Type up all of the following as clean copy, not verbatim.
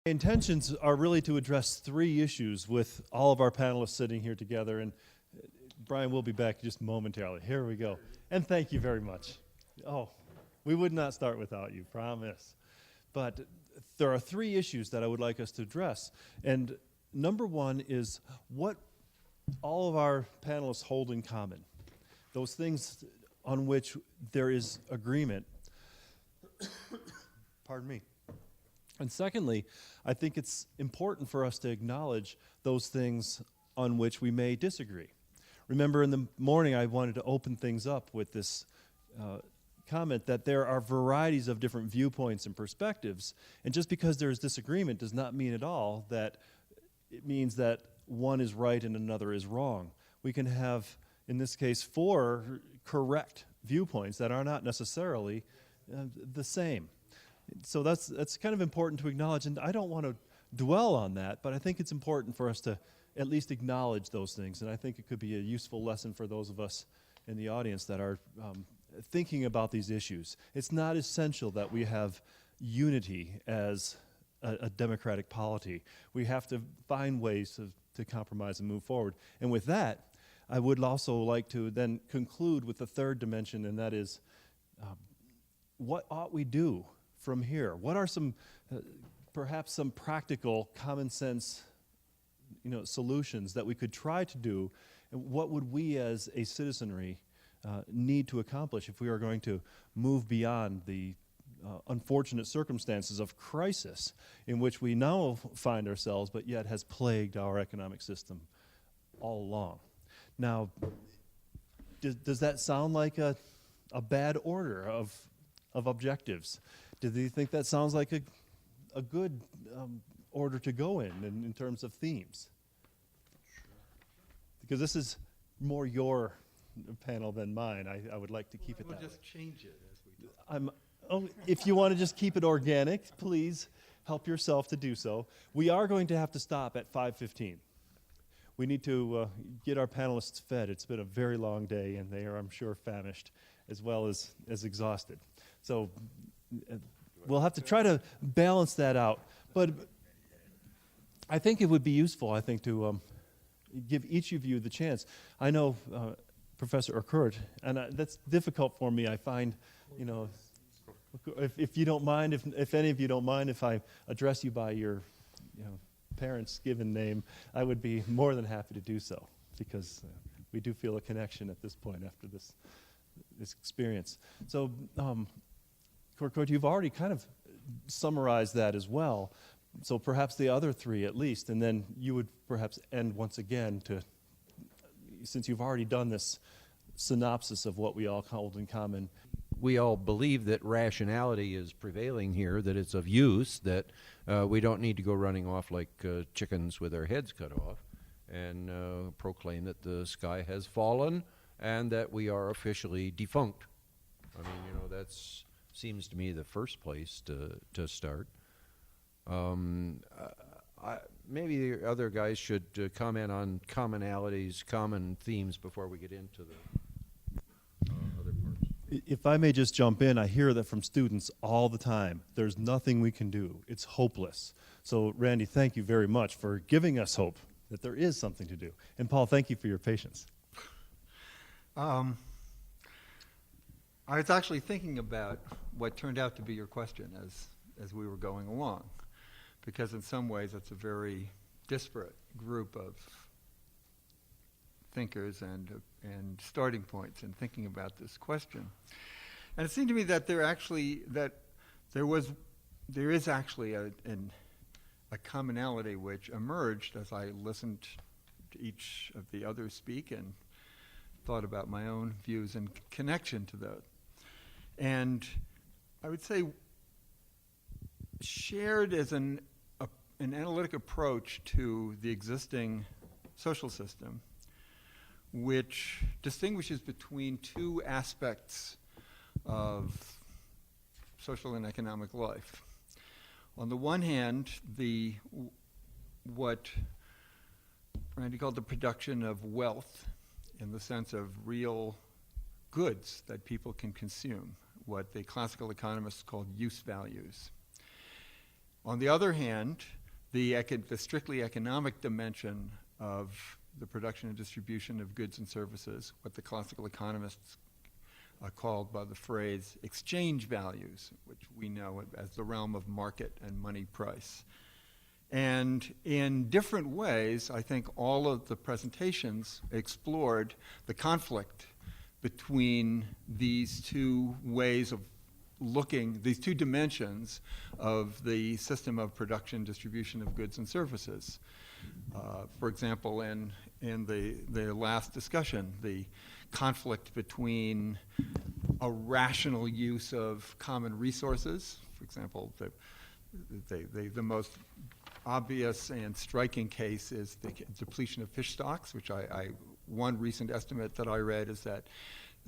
Intentions are really to address three issues with all of our panelists sitting here together, and Brian will be back just momentarily. Here we go. And thank you very much. Oh, we would not start without you, promise. But there are three issues that I would like us to address. And number one is what all of our panelists hold in common. Those things on which there is agreement. Pardon me. And secondly, I think it's important for us to acknowledge those things on which we may disagree. Remember, in the morning, I wanted to open things up with this comment that there are varieties of different viewpoints and perspectives, and just because there is disagreement does not mean at all that it means that one is right and another is wrong. We can have, in this case, 4 correct viewpoints that are not necessarily the same. So that's kind of important to acknowledge, and I don't want to dwell on that, but I think it's important for us to at least acknowledge those things, and I think it could be a useful lesson for those of us in the audience that are thinking about these issues. It's not essential that we have unity as a democratic polity. We have to find ways to compromise and move forward. And with that, I would also like to then conclude with the third dimension, and that is what ought we do from here? What are some, perhaps some practical, common sense, solutions that we could try to do? And what would we as a citizenry need to accomplish if we are going to move beyond the unfortunate circumstances of crisis in which we now find ourselves, but yet has plagued our economic system all along? Now, does that sound like a bad order of objectives? Do you think that sounds like a good order to go in terms of themes? Because this is more your panel than mine. I would like to keep it that way. We'll just change it as we go. If you want to just keep it organic, please help yourself to do so. We are going to have to stop at 5:15. We need to get our panelists fed. It's been a very long day, and they are, I'm sure, famished as well as exhausted. So we'll have to try to balance that out. But I think it would be useful, to give each of you the chance. I know Professor Erturk, and that's difficult for me. I find, if you don't mind, if any of you don't mind, if I address you by your parents' given name, I would be more than happy to do so, because we do feel a connection at this point after this experience. So, Korkut, you've already kind of summarized that as well. So perhaps the other three at least, and then you would perhaps end once again since you've already done this synopsis of what we all hold in common. We all believe that rationality is prevailing here, that it's of use, that we don't need to go running off like chickens with our heads cut off and proclaim that the sky has fallen and that we are officially defunct. I mean, that's seems to me the first place to start. Maybe the other guys should comment on commonalities, common themes before we get into the other parts. If I may just jump in, I hear that from students all the time. There's nothing we can do. It's hopeless. So, Randy, thank you very much for giving us hope that there is something to do. And Paul, thank you for your patience. I was actually thinking about what turned out to be your question as we were going along, because in some ways it's a very disparate group of thinkers and starting points in thinking about this question. And it seemed to me that there is actually a commonality which emerged as I listened to each of the others speak and thought about my own views in connection to those. And I would say shared as an analytic approach to the existing social system, which distinguishes between two aspects of social and economic life. On the one hand, what Randy called the production of wealth, in the sense of real goods that people can consume, what the classical economists called use values. On the other hand, the strictly economic dimension of the production and distribution of goods and services, what the classical economists called by the phrase exchange values, which we know as the realm of market and money price. And in different ways, I think all of the presentations explored the conflict between these two ways of looking, these two dimensions of the system of production, distribution of goods and services. For example, in the last discussion, the conflict between a rational use of common resources, for example, the most obvious and striking case is the depletion of fish stocks, which one recent estimate that I read is that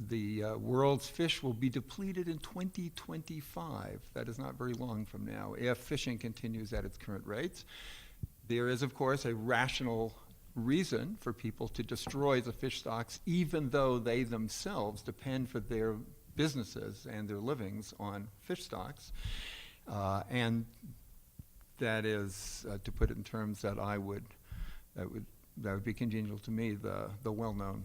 the world's fish will be depleted in 2025. That is not very long from now, if fishing continues at its current rates. There is, of course, a rational reason for people to destroy the fish stocks, even though they themselves depend for their businesses and their livings on fish stocks. And that is, to put it in terms that would be congenial to me, the well-known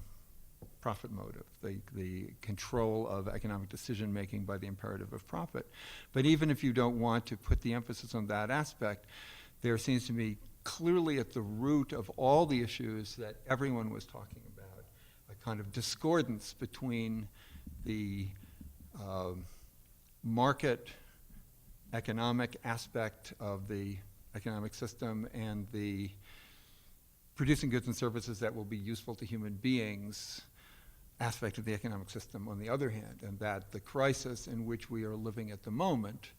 profit motive, the control of economic decision-making by the imperative of profit. But even if you don't want to put the emphasis on that aspect, there seems to me clearly at the root of all the issues that everyone was talking about, a kind of discordance between the market economic aspect of the economic system and the producing goods and services that will be useful to human beings aspect of the economic system on the other hand, and that the crisis in which we are living at the moment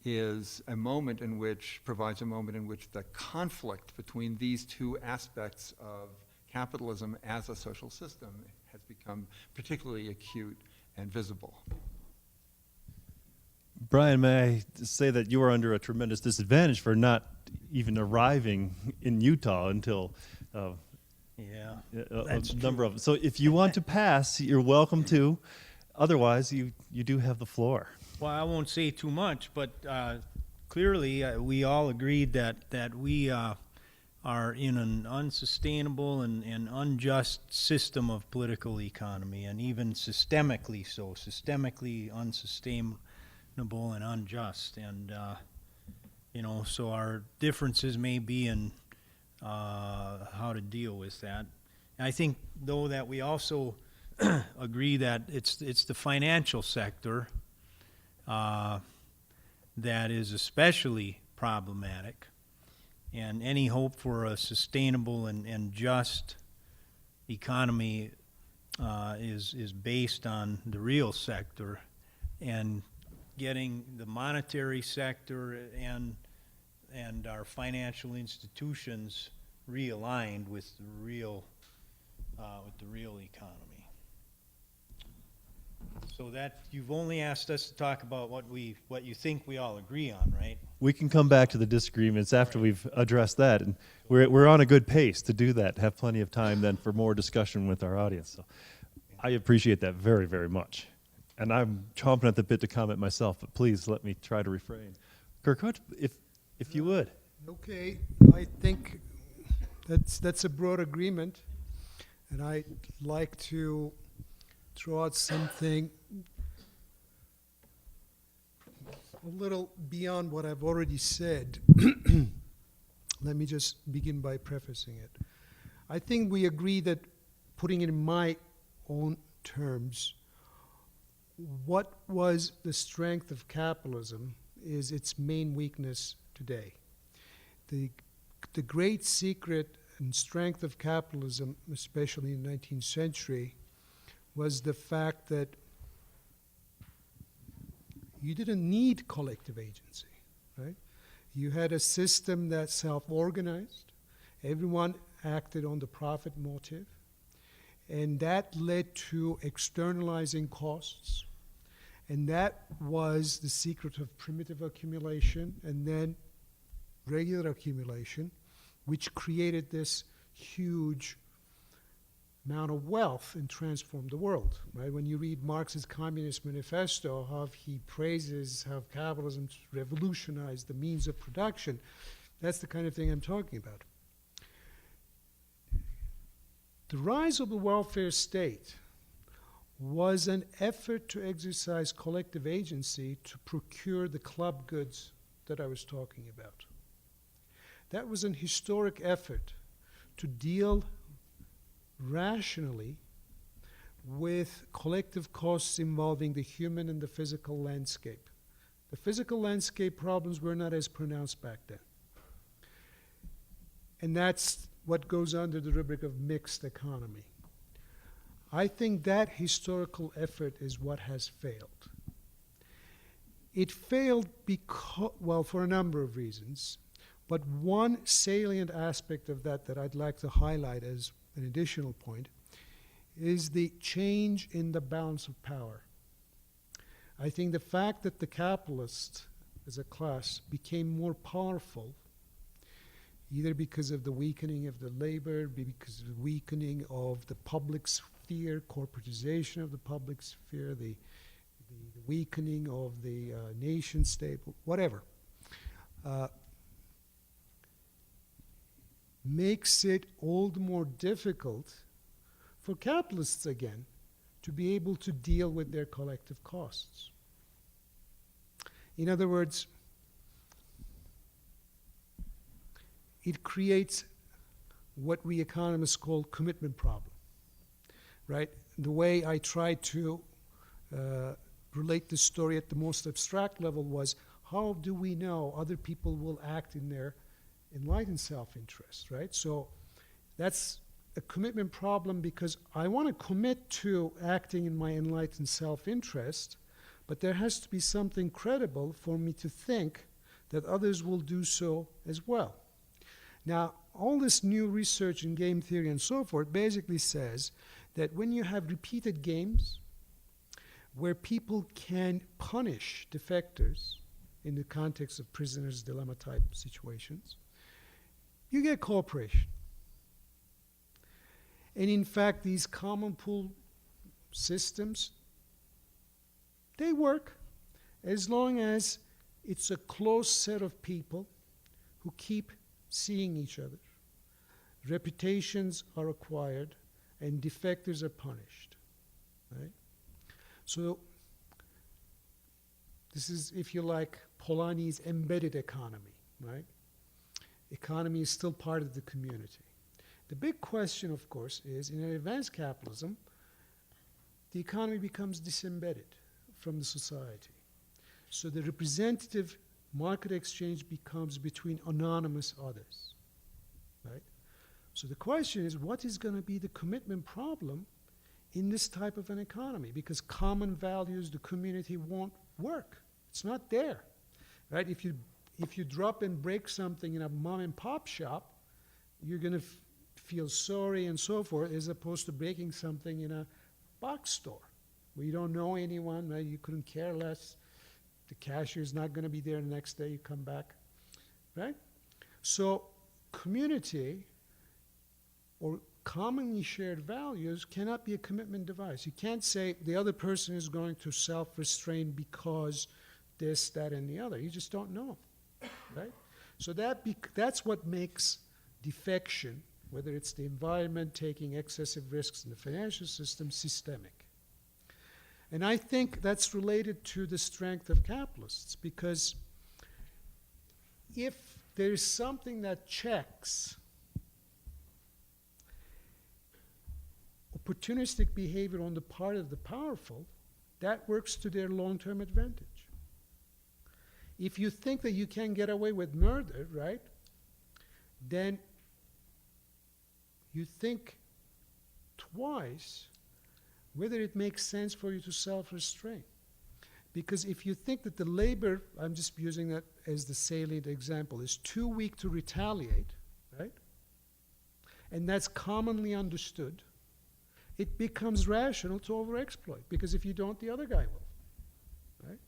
is a moment in which, provides a moment in which the conflict between these two aspects of capitalism as a social system has become particularly acute and visible. Brian, may I say that you are under a tremendous disadvantage for not even arriving in Utah until that's a number of. So if you want to pass, you're welcome to. Otherwise, you do have the floor. Well, I won't say too much, but clearly we all agreed that we are in an unsustainable and unjust system of political economy, and even systemically so, systemically unsustainable and unjust. And, so our differences may be in how to deal with that. And I think, though, that we also agree that it's the financial sector that is especially problematic, and any hope for a sustainable and just economy is based on the real sector, and getting the monetary sector and our financial institutions realigned with the real economy. So that you've only asked us to talk about what you think we all agree on, right? We can come back to the disagreements after we've addressed that, and we're on a good pace to do that. Have plenty of time then for more discussion with our audience. So I appreciate that very, very much, and I'm chomping at the bit to comment myself. But please let me try to refrain. Korkut, if you would. Okay, I think that's a broad agreement, and I'd like to throw out something a little beyond what I've already said. Let me just begin by prefacing it. I think we agree that, putting it in my own terms, what was the strength of capitalism is its main weakness today. The great secret and strength of capitalism, especially in the 19th century, was the fact that you didn't need collective agency, right? You had a system that self-organized. Everyone acted on the profit motive, and that led to externalizing costs, and that was the secret of primitive accumulation and then regular accumulation, which created this huge amount of wealth and transform the world, right? When you read Marx's Communist Manifesto, how he praises how capitalism revolutionized the means of production, that's the kind of thing I'm talking about. The rise of the welfare state was an effort to exercise collective agency to procure the club goods that I was talking about. That was an historic effort to deal rationally with collective costs involving the human and the physical landscape. The physical landscape problems were not as pronounced back then. And that's what goes under the rubric of mixed economy. I think that historical effort is what has failed. It failed because, well, for a number of reasons, but one salient aspect of that that I'd like to highlight as an additional point is the change in the balance of power. I think the fact that the capitalists as a class became more powerful, either because of the weakening of the labor, because of the weakening of the public sphere, corporatization of the public sphere, the weakening of the nation state, whatever, makes it all the more difficult for capitalists again to be able to deal with their collective costs. In other words, it creates what we economists call commitment problem, right? The way I tried to relate this story at the most abstract level was, how do we know other people will act in their enlightened self-interest, right? So that's a commitment problem because I want to commit to acting in my enlightened self-interest, but there has to be something credible for me to think that others will do so as well. Now, all this new research in game theory and so forth basically says that when you have repeated games where people can punish defectors in the context of prisoner's dilemma type situations, you get cooperation. And in fact, these common pool systems, they work as long as it's a close set of people who keep seeing each other. Reputations are acquired and defectors are punished, right? So this is, if you like, Polanyi's embedded economy, right? Economy is still part of the community. The big question, of course, is in an advanced capitalism, the economy becomes disembedded from the society. So the representative market exchange becomes between anonymous others, right? So the question is, what is going to be the commitment problem in this type of an economy? Because common values, the community won't work. It's not there, right? If you drop and break something in a mom and pop shop, you're going to feel sorry and so forth, as opposed to breaking something in a box store where you don't know anyone, right? You couldn't care less. The cashier's not going to be there the next day you come back, right? So community or commonly shared values cannot be a commitment device. You can't say the other person is going to self-restrain because this, that, and the other. You just don't know, right? So that's what makes defection, whether it's the environment taking excessive risks in the financial system, systemic. And I think that's related to the strength of capitalists, because if there is something that checks opportunistic behavior on the part of the powerful, that works to their long-term advantage. If you think that you can get away with murder, right, then you think twice whether it makes sense for you to self-restrain. Because if you think that the labor, I'm just using that as the salient example, is too weak to retaliate, right? And that's commonly understood, it becomes rational to overexploit, because if you don't, the other guy will, right?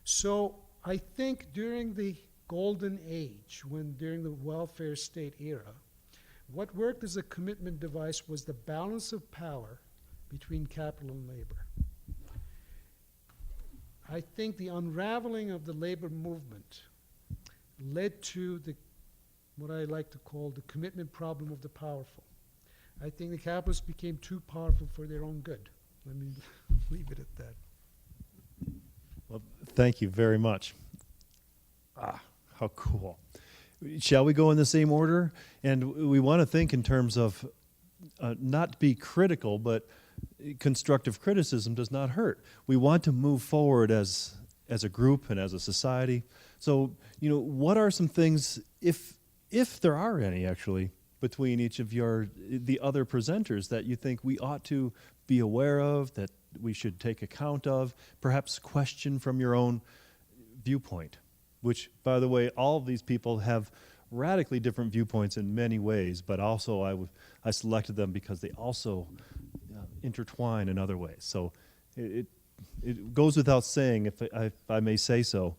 So I think during the golden age, during the welfare state era, What worked as a commitment device was the balance of power between capital and labor. I think the unraveling of the labor movement led to what I like to call the commitment problem of the powerful. I think the capitalists became too powerful for their own good. Let me leave it at that. Well, thank you very much. How cool. Shall we go in the same order? And we want to think in terms of not be critical, but constructive criticism does not hurt. We want to move forward as a group and as a society. So, what are some things, if there are any actually, between each of the other presenters that you think we ought to be aware of, that we should take account of, perhaps question from your own viewpoint? Which, by the way, all of these people have radically different viewpoints in many ways, but also I selected them because they also intertwine in other ways. So it goes without saying, if I may say so,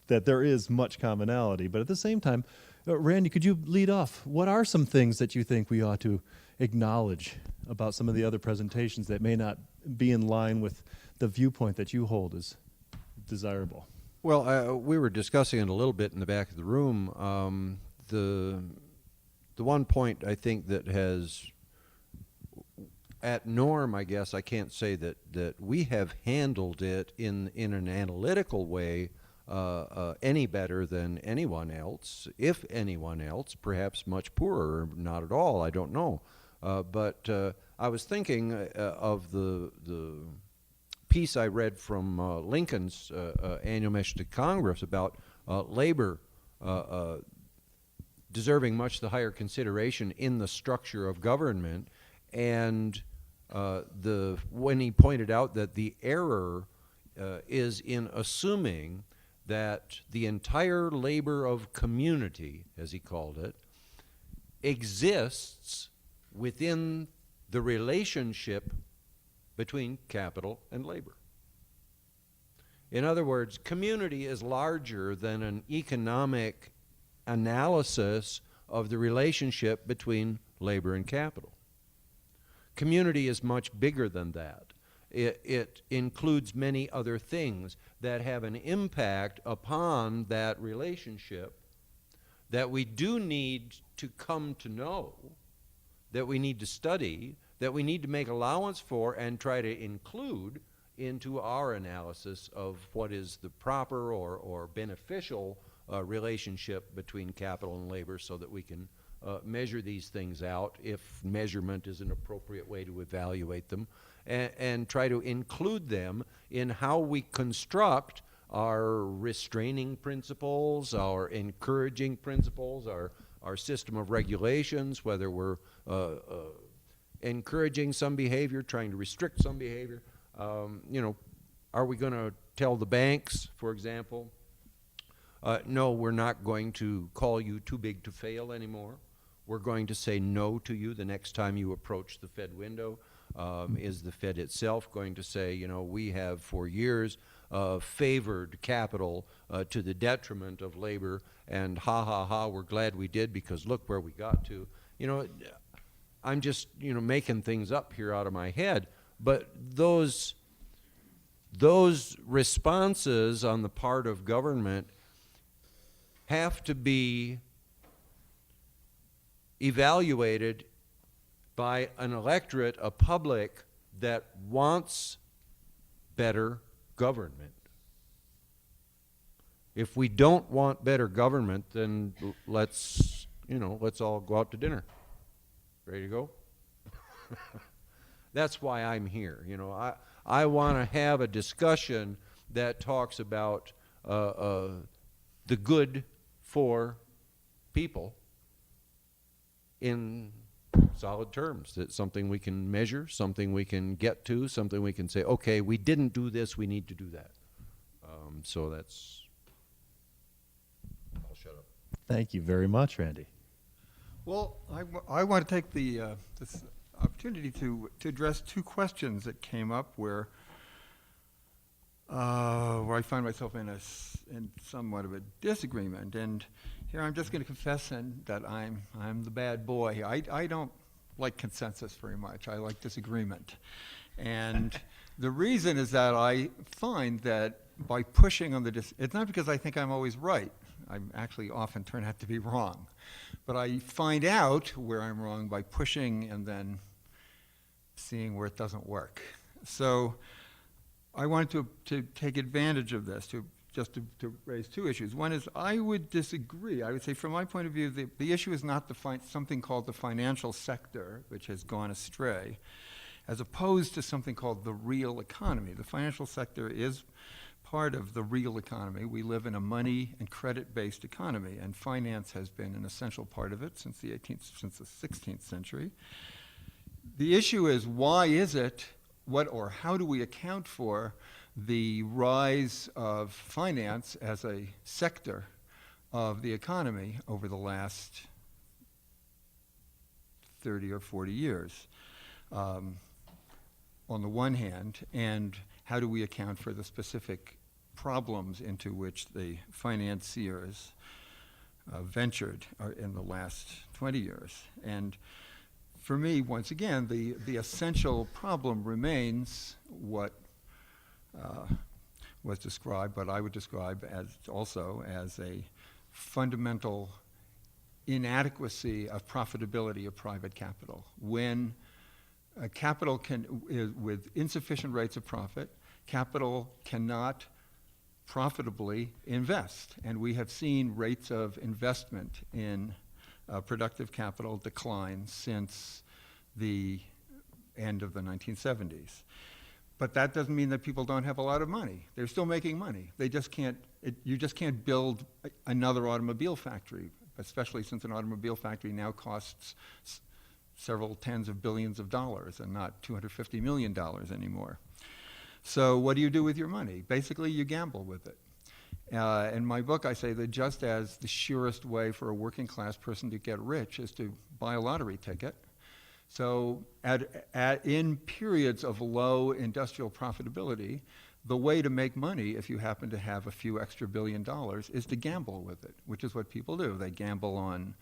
that there is much commonality. But at the same time, Randy, could you lead off? What are some things that you think we ought to acknowledge about some of the other presentations that may not be in line with the viewpoint that you hold as desirable? Well, we were discussing it a little bit in the back of the room. The one point I think that has, at norm, I guess, I can't say that we have handled it in an analytical way any better than anyone else, if anyone else, perhaps much poorer, not at all, I don't know. But I was thinking of the piece I read from Lincoln's annual message to Congress about labor deserving much the higher consideration in the structure of government, and when he pointed out that the error is in assuming that the entire labor of community, as he called it, exists within the relationship between capital and labor. In other words, community is larger than an economic analysis of the relationship between labor and capital. Community is much bigger than that. It includes many other things that have an impact upon that relationship that we do need to come to know, that we need to study, that we need to make allowance for and try to include into our analysis of what is the proper or beneficial relationship between capital and labor, so that we can measure these things out, if measurement is an appropriate way to evaluate them, and try to include them in how we construct our restraining principles, our encouraging principles, our system of regulations, whether we're encouraging some behavior, trying to restrict some behavior. Are we going to tell the banks, for example, no, we're not going to call you too big to fail anymore. We're going to say no to you the next time you approach the Fed window. Is the Fed itself going to say, we have for years favored capital to the detriment of labor, and we're glad we did because look where we got to. I'm just, making things up here out of my head, but those responses on the part of government have to be evaluated by an electorate, a public that wants better government. If we don't want better government, then let's all go out to dinner. Ready to go? That's why I'm here. I want to have a discussion that talks about the good for people in solid terms. It's something we can measure, something we can get to, something we can say, okay, we didn't do this, we need to do that. So that's, I'll shut up. Thank you very much, Randy. Well, I want to take this opportunity to address two questions that came up where I find myself in somewhat of a disagreement. And here I'm just going to confess that I'm the bad boy. I don't like consensus very much. I like disagreement. And the reason is that I find that by pushing on it's not because I think I'm always right. I actually often turn out to be wrong. But I find out where I'm wrong by pushing and then seeing where it doesn't work. So I wanted to take advantage of this to raise two issues. One is I would disagree. I would say from my point of view, the issue is not something called the financial sector, which has gone astray, as opposed to something called the real economy. The financial sector is part of the real economy. We live in a money and credit-based economy, and finance has been an essential part of it since the 16th century. The issue is, why is it, how do we account for the rise of finance as a sector of the economy over the last 30 or 40 years, on the one hand, and how do we account for the specific problems into which the financiers ventured in the last 20 years. And for me, once again, the essential problem remains what was described, but I would describe as also as a fundamental inadequacy of profitability of private capital. When capital with insufficient rates of profit, capital cannot profitably invest. And we have seen rates of investment in productive capital decline since the end of the 1970s. But that doesn't mean that people don't have a lot of money. They're still making money. They just can't, you just can't build another automobile factory, especially since an automobile factory now costs several tens of billions of dollars and not $250 million anymore. So what do you do with your money? Basically, you gamble with it. In my book, I say that just as the surest way for a working class person to get rich is to buy a lottery ticket, so in periods of low industrial profitability, the way to make money, if you happen to have a few extra $1 billion, is to gamble with it, which is what people do. They gamble on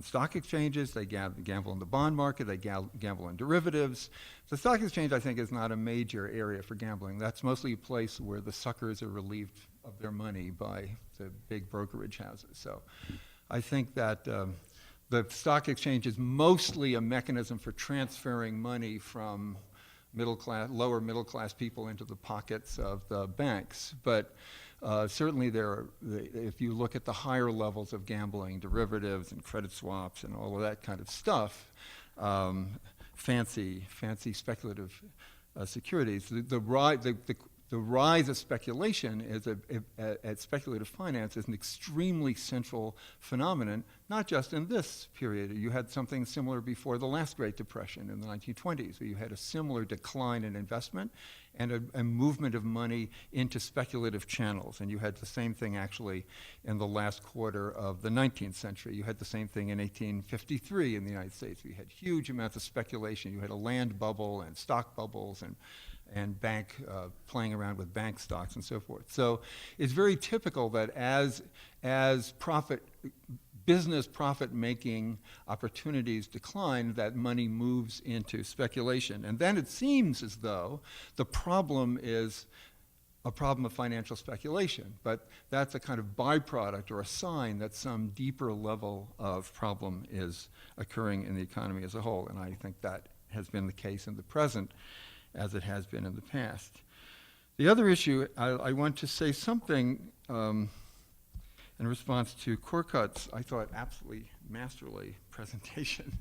stock exchanges, they gamble in the bond market, they gamble on derivatives. The stock exchange, I think, is not a major area for gambling. That's mostly a place where the suckers are relieved of their money by the big brokerage houses. So I think that the stock exchange is mostly a mechanism for transferring money from lower middle class people into the pockets of the banks. But certainly if you look at the higher levels of gambling, derivatives and credit swaps and all of that kind of stuff, fancy speculative securities, the rise of speculation at speculative finance is an extremely central phenomenon, not just in this period. You had something similar before the last Great Depression in the 1920s, where you had a similar decline in investment and a movement of money into speculative channels. And you had the same thing actually in the last quarter of the 19th century. You had the same thing in 1853 in the United States. We had huge amounts of speculation. You had a land bubble and stock bubbles and bank playing around with bank stocks and so forth. So it's very typical that as business profit-making opportunities decline, that money moves into speculation. And then it seems as though the problem is a problem of financial speculation, but that's a kind of byproduct or a sign that some deeper level of problem is occurring in the economy as a whole. And I think that has been the case in the present as it has been in the past. The other issue, I want to say something in response to Korkut's, I thought, absolutely masterly presentation.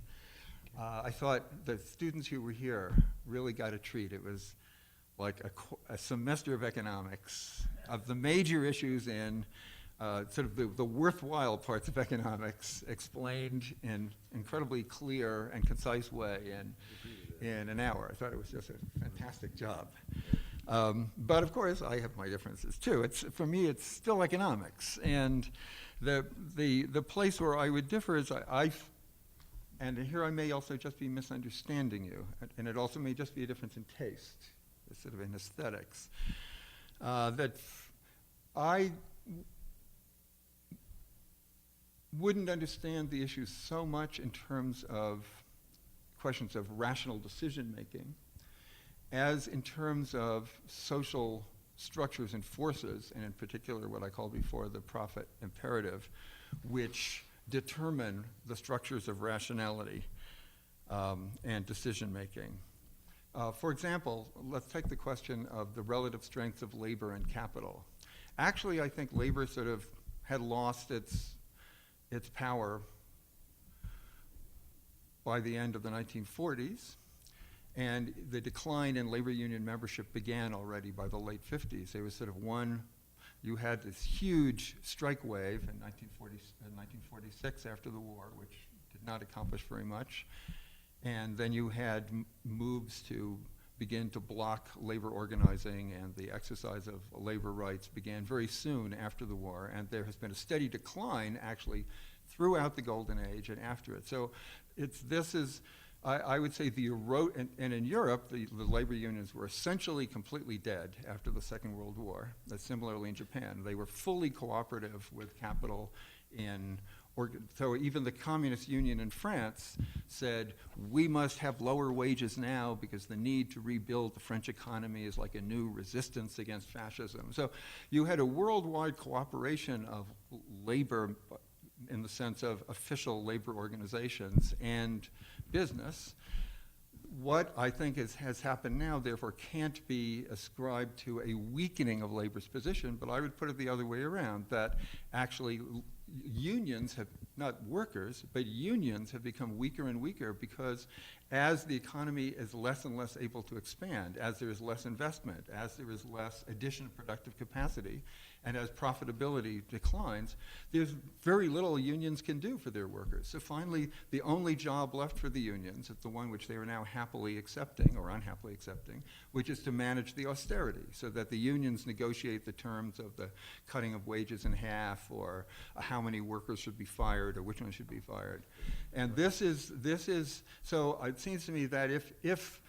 I thought the students who were here really got a treat. It was like a semester of economics, of the major issues in sort of the worthwhile parts of economics explained in incredibly clear and concise way in an hour. I thought it was just a fantastic job. But of course, I have my differences too. For me, it's still economics. And the place where I would differ is and here I may also just be misunderstanding you, and it also may just be a difference in taste, sort of in aesthetics, that wouldn't understand the issue so much in terms of questions of rational decision-making as in terms of social structures and forces, and in particular what I called before the profit imperative, which determine the structures of rationality and decision-making. For example, let's take the question of the relative strengths of labor and capital. Actually, I think labor sort of had lost its power by the end of the 1940s, and the decline in labor union membership began already by the late 50s. There was sort of you had this huge strike wave in 1946 after the war, which did not accomplish very much. And then you had moves to begin to block labor organizing, and the exercise of labor rights began very soon after the war. And there has been a steady decline, actually, throughout the Golden Age and after it. So I would say and in Europe, the labor unions were essentially completely dead after the Second World War. Similarly in Japan, they were fully cooperative with capital so even the Communist Union in France said, we must have lower wages now because the need to rebuild the French economy is like a new resistance against fascism. So you had a worldwide cooperation of labor in the sense of official labor organizations and business. What I think has happened now, therefore, can't be ascribed to a weakening of labor's position, but I would put it the other way around, that actually unions have, not workers, but unions have become weaker and weaker because as the economy is less and less able to expand, as there is less investment, as there is less addition of productive capacity, and as profitability declines, there's very little unions can do for their workers. So finally, the only job left for the unions is the one which they are now happily accepting, or unhappily accepting, which is to manage the austerity, so that the unions negotiate the terms of the cutting of wages in half, or how many workers should be fired, or which ones should be fired. And this is so it seems to me that if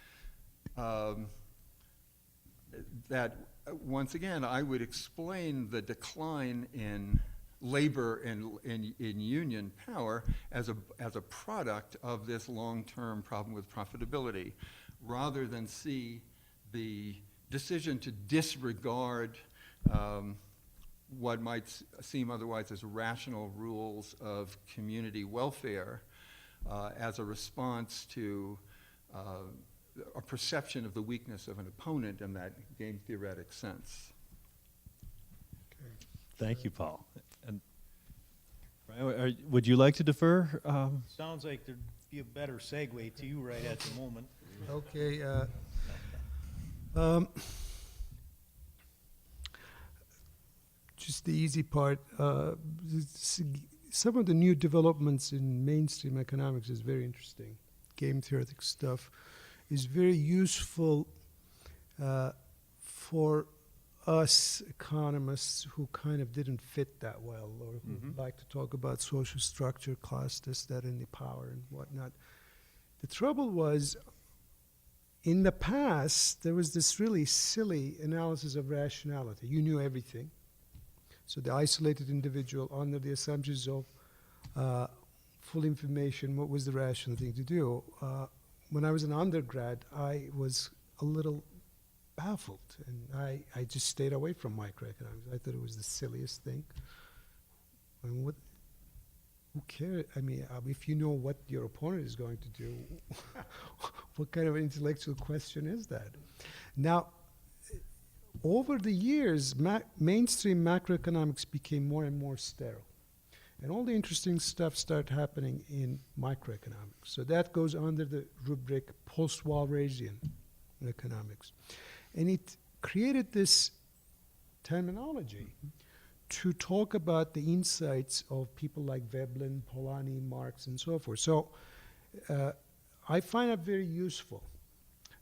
that once again, I would explain the decline in labor and in union power as a product of this long-term problem with profitability, rather than see the decision to disregard what might seem otherwise as rational rules of community welfare as a response to a perception of the weakness of an opponent in that game theoretic sense. Thank you, Paul. And would you like to defer? Sounds like there'd be a better segue to you right at the moment. Okay. Just the easy part. Some of the new developments in mainstream economics is very interesting. Game theoretic stuff is very useful for us economists who kind of didn't fit that well, or who like to talk about social structure, class, this, that, and the power and whatnot. The trouble was, in the past, there was this really silly analysis of rationality. You knew everything. So the isolated individual, under the assumptions of full information, what was the rational thing to do? When I was an undergrad, I was a little baffled, and I just stayed away from microeconomics. I thought it was the silliest thing. I mean, who cares? I mean, if you know what your opponent is going to do, what kind of intellectual question is that? Now, over the years, mainstream macroeconomics became more and more sterile. And all the interesting stuff started happening in microeconomics. So that goes under the rubric post-Walrasian economics. And it created this terminology to talk about the insights of people like Veblen, Polanyi, Marx, and so forth. So I find it very useful,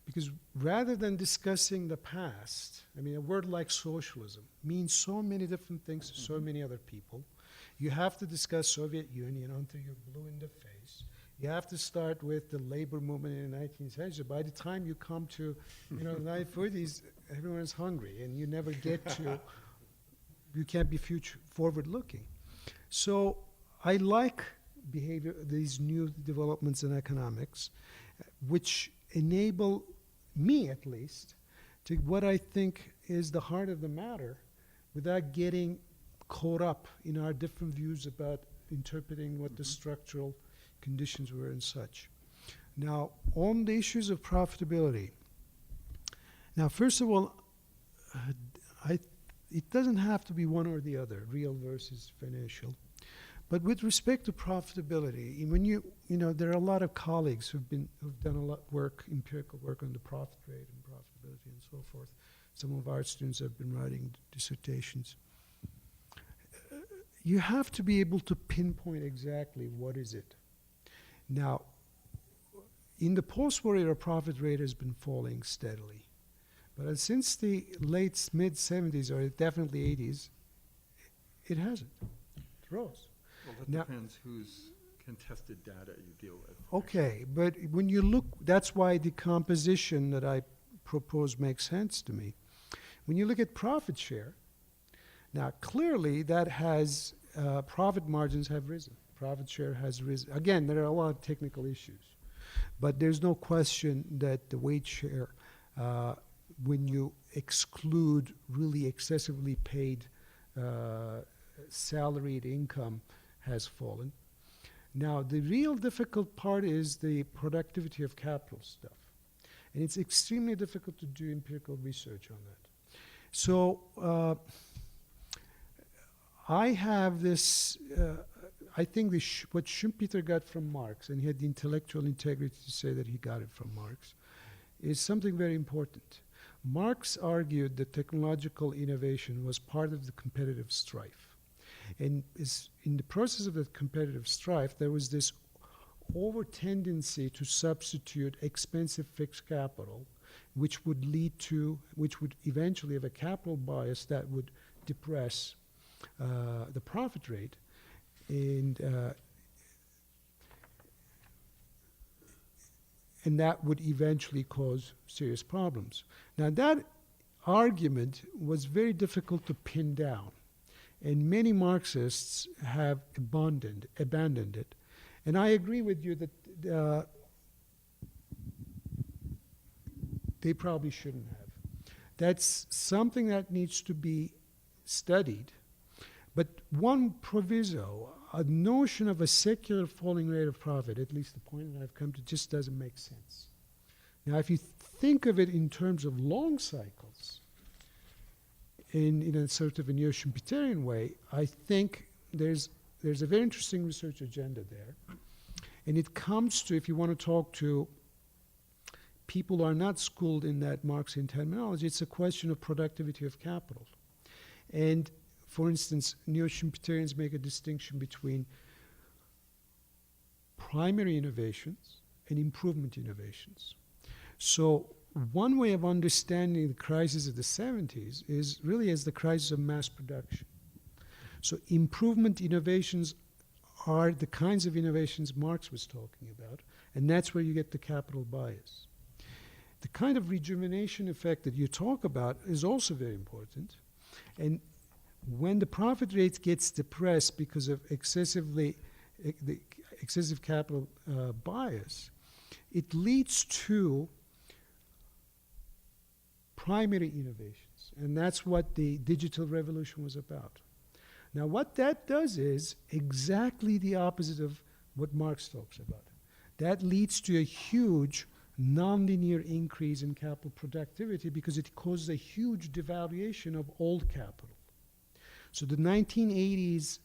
because rather than discussing the past, I mean, a word like socialism means so many different things to so many other people. You have to discuss Soviet Union until you're blue in the face. You have to start with the labor movement in the 19th century. By the time you come to, the 1940s, everyone's hungry, and you never get to, you can't be forward-looking. So I like these new developments in economics, which enable me, at least, to what I think is the heart of the matter, without getting caught up in our different views about interpreting what the structural conditions were and such. Now, on the issues of profitability. Now, first of all, it doesn't have to be one or the other, real versus financial. But with respect to profitability, when there are a lot of colleagues who've done a lot empirical work on the profit rate and profitability and so forth. Some of our students have been writing dissertations. You have to be able to pinpoint exactly what is it. Now, in the post-war era, profit rate has been falling steadily. But since the mid-70s, or definitely 80s, it hasn't. It rose. Well, that Now- depends whose contested data you deal with. Okay, but when you look, that's why the composition that I propose makes sense to me. When you look at profit share, now clearly that has, profit margins have risen. Profit share has risen. Again, there are a lot of technical issues, but there's no question that the wage share, when you exclude really excessively paid salaried income, has fallen. Now, the real difficult part is the productivity of capital stuff. And it's extremely difficult to do empirical research on that. So I have this, I think what Schumpeter got from Marx, and he had the intellectual integrity to say that he got it from Marx, is something very important. Marx argued that technological innovation was part of the competitive strife. And in the process of that competitive strife, there was this over tendency to substitute expensive fixed capital, which would eventually have a capital bias that would depress the profit rate. And that would eventually cause serious problems. Now, that argument was very difficult to pin down. And many Marxists have abandoned it. And I agree with you that they probably shouldn't have. That's something that needs to be studied. But one proviso, a notion of a secular falling rate of profit, at least the point that I've come to, just doesn't make sense. Now, if you think of it in terms of long cycles, in a sort of a neo-Schumpeterian way, I think there's a very interesting research agenda there. And it comes to, if you want to talk to people who are not schooled in that Marxian terminology, it's a question of productivity of capital. And for instance, neo-Schumpeterians make a distinction between primary innovations and improvement innovations. So one way of understanding the crisis of the 70s is really as the crisis of mass production. So improvement innovations are the kinds of innovations Marx was talking about, and that's where you get the capital bias. The kind of rejuvenation effect that you talk about is also very important. And when the profit rate gets depressed because of excessive capital bias, it leads to primary innovations, and that's what the digital revolution was about. Now, what that does is exactly the opposite of what Marx talks about. That leads to a huge nonlinear increase in capital productivity because it causes a huge devaluation of old capital. So the 1980s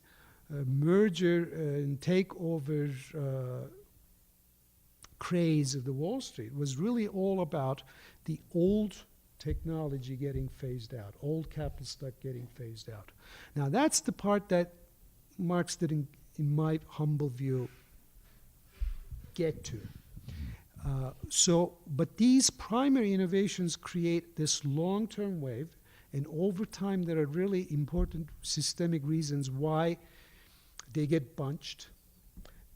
merger and takeover craze of the Wall Street was really all about the old technology getting phased out, old capital stock getting phased out. Now that's the part that Marx didn't, in my humble view, get to. But these primary innovations create this long-term wave, and over time there are really important systemic reasons why they get bunched.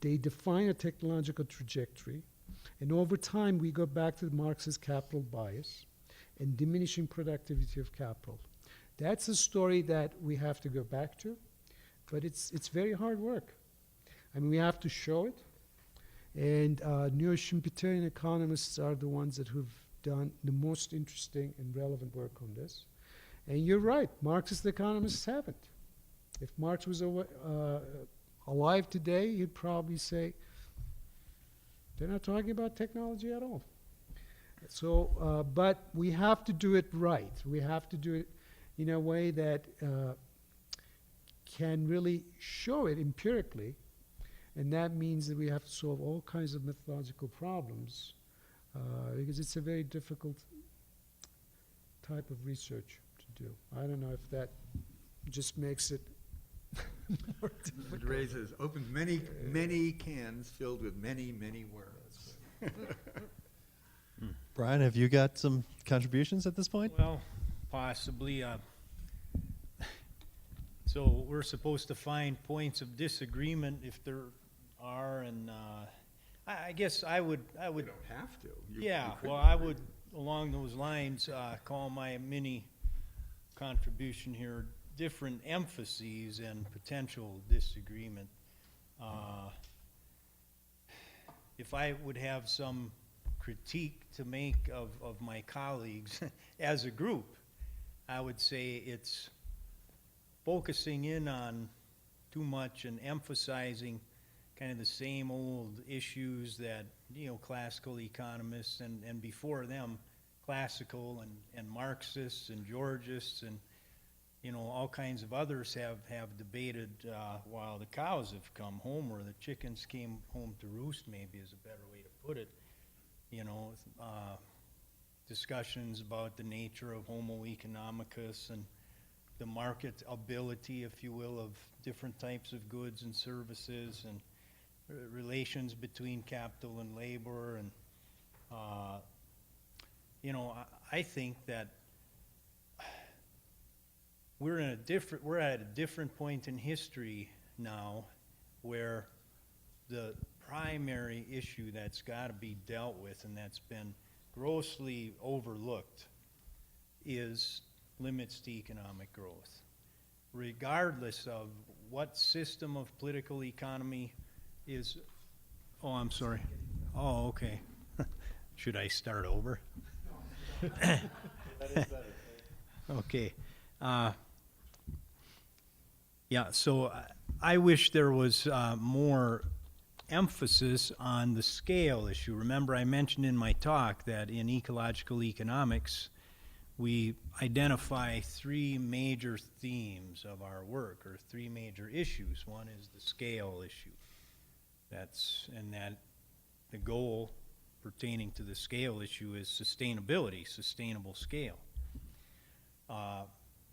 They define a technological trajectory, and over time we go back to Marx's capital bias and diminishing productivity of capital. That's a story that we have to go back to, but it's very hard work. I mean, we have to show it. And neo-Schumpeterian economists are the ones that who've done the most interesting and relevant work on this. And you're right, Marxist economists haven't. If Marx was alive today, he'd probably say, they're not talking about technology at all. So, but we have to do it right. We have to do it in a way that can really show it empirically. And that means that we have to solve all kinds of methodological problems because it's a very difficult type of research to do. I don't know if that just makes it more difficult. It opens many cans filled with many words. Brian, have you got some contributions at this point? Well, possibly. So we're supposed to find points of disagreement if there are, and I guess I would. You don't have to. Yeah, well, I would, along those lines, call my mini contribution here different emphases and potential disagreement. If I would have some critique to make of my colleagues as a group, I would say it's focusing in on too much and emphasizing kind of the same old issues that, classical economists and before them, classical and Marxists and Georgists and, all kinds of others have debated while the cows have come home, or the chickens came home to roost, maybe is a better way to put it. Discussions about the nature of Homo economicus and the market ability, if you will, of different types of goods and services, and relations between capital and labor. And I think that we're at a different point in history now, where the primary issue that's got to be dealt with, and that's been grossly overlooked, is limits to economic growth. Regardless of what system of political economy is... Oh, I'm sorry. Oh, okay. Should I start over? That is better. Okay. Yeah, so I wish there was more emphasis on the scale issue. Remember, I mentioned in my talk that in ecological economics, we identify three major themes of our work, or three major issues. One is the scale issue. And the goal pertaining to the scale issue is sustainability, sustainable scale.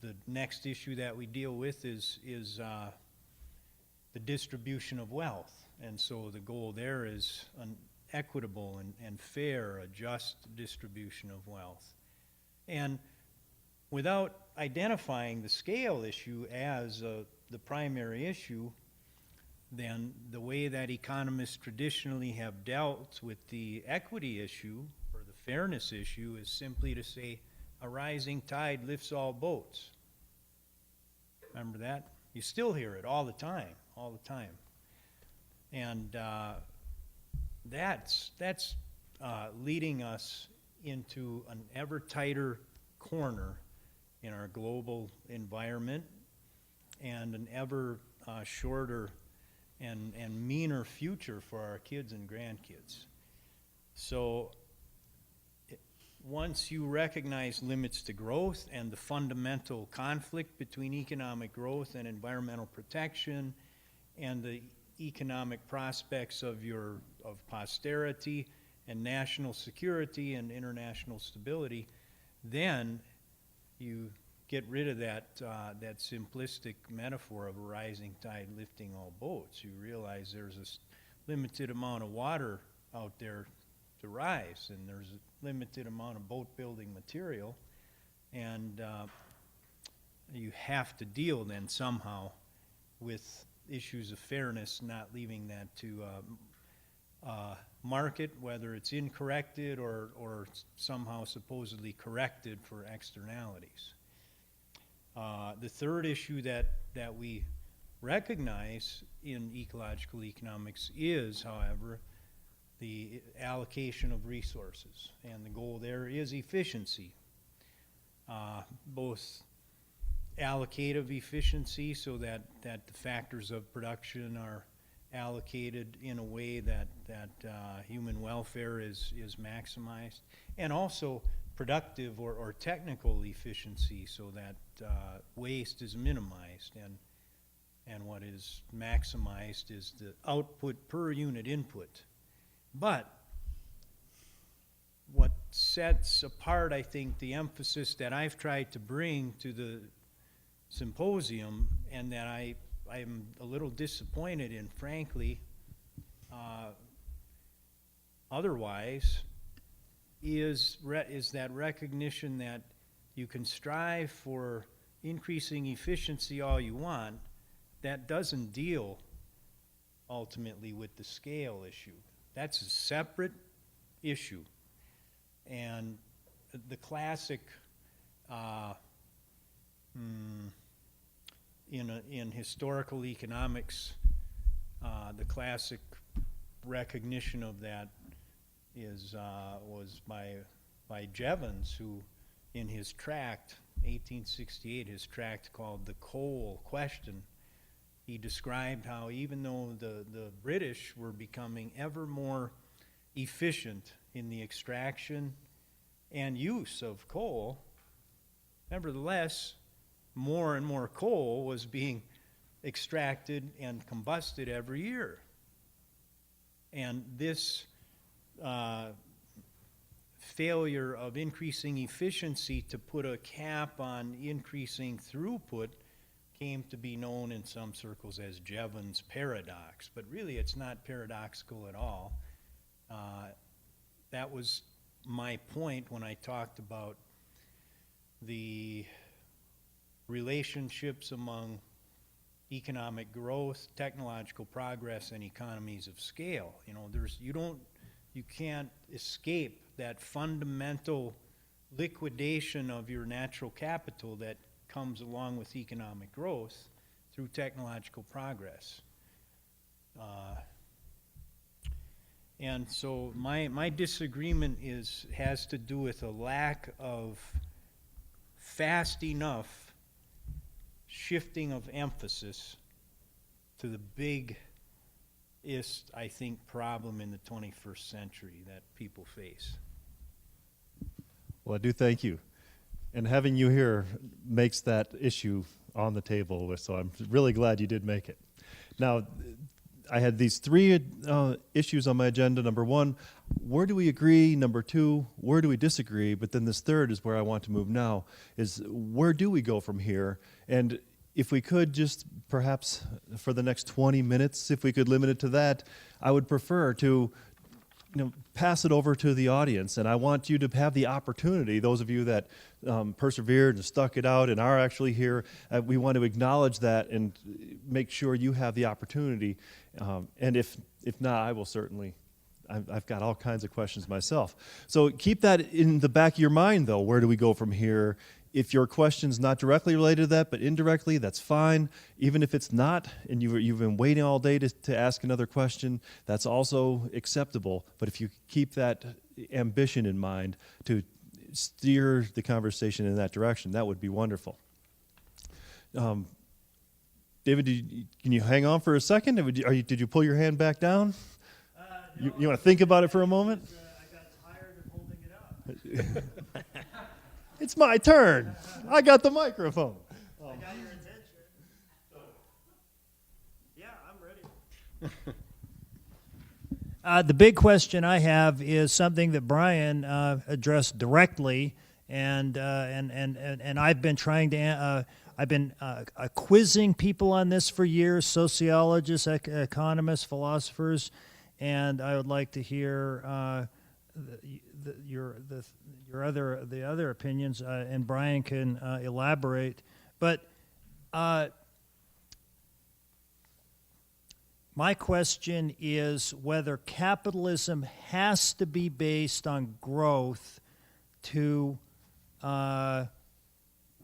The next issue that we deal with is the distribution of wealth. And so the goal there is an equitable and fair, a just distribution of wealth. And without identifying the scale issue as the primary issue, then the way that economists traditionally have dealt with the equity issue or the fairness issue is simply to say, a rising tide lifts all boats. Remember that? You still hear it all the time. And that's leading us into an ever tighter corner in our global environment, and an ever shorter and meaner future for our kids and grandkids. So once you recognize limits to growth and the fundamental conflict between economic growth and environmental protection and the economic prospects of posterity and national security and international stability, then you get rid of that simplistic metaphor of a rising tide lifting all boats. You realize there's a limited amount of water out there to rise, and there's a limited amount of boat building material, and you have to deal then somehow with issues of fairness, not leaving that to market, whether it's incorrected or somehow supposedly corrected for externalities. The third issue that we recognize in ecological economics is, however, the allocation of resources. And the goal there is efficiency, both allocative efficiency so that the factors of production are allocated in a way that human welfare is maximized, and also productive or technical efficiency so that waste is minimized, and what is maximized is the output per unit input. But what sets apart, I think, the emphasis that I've tried to bring to the symposium, and that I'm a little disappointed in, frankly, otherwise, is that recognition that you can strive for increasing efficiency all you want. That doesn't deal ultimately with the scale issue. That's a separate issue. And the classic in historical economics, the classic recognition of that was by Jevons, who in his tract, 1868, his tract called The Coal Question, he described how even though the British were becoming ever more efficient in the extraction and use of coal, nevertheless, more and more coal was being extracted and combusted every year. And this failure of increasing efficiency to put a cap on increasing throughput came to be known in some circles as Jevons Paradox. But really, it's not paradoxical at all. That was my point when I talked about the relationships among economic growth, technological progress, and economies of scale. You know, you can't escape that fundamental liquidation of your natural capital that comes along with economic growth through technological progress. And so my disagreement has to do with a lack of fast enough shifting of emphasis to the biggest, I think, problem in the 21st century that people face. Well, I do thank you. And having you here makes that issue on the table, so I'm really glad you did make it. Now, I had these three issues on my agenda. Number one, where do we agree? Number two, where do we disagree? But then this third is where I want to move now, is where do we go from here? And if we could just perhaps for the next 20 minutes, if we could limit it to that, I would prefer to pass it over to the audience. And I want you to have the opportunity, those of you that persevered and stuck it out and are actually here, we want to acknowledge that and make sure you have the opportunity. And if not, I will certainly, I've got all kinds of questions myself. So keep that in the back of your mind, though. Where do we go from here? If your question's not directly related to that, but indirectly, that's fine. Even if it's not, and you've been waiting all day to ask another question, that's also acceptable. But if you keep that ambition in mind to steer the conversation in that direction, that would be wonderful. David, can you hang on for a second? Did you pull your hand back down? No, you want to think about it for a moment? I got tired of holding it up. It's my turn. I got the microphone. I got your attention. Yeah, I'm ready. The big question I have is something that Brian addressed directly, and I've been trying to. I've been quizzing people on this for years, sociologists, economists, philosophers, and I would like to hear your other opinions, and Brian can elaborate. But my question is whether capitalism has to be based on growth to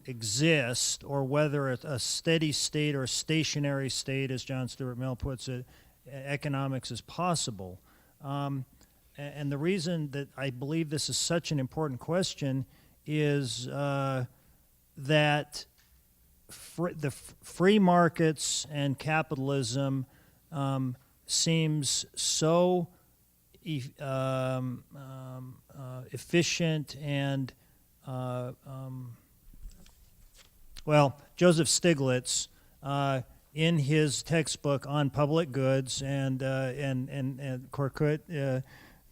exist, or whether a steady state or a stationary state, as John Stuart Mill puts it, economics is possible. And the reason that I believe this is such an important question is that the free markets and capitalism seems so efficient and well, Joseph Stiglitz, in his textbook on public goods, and Korkut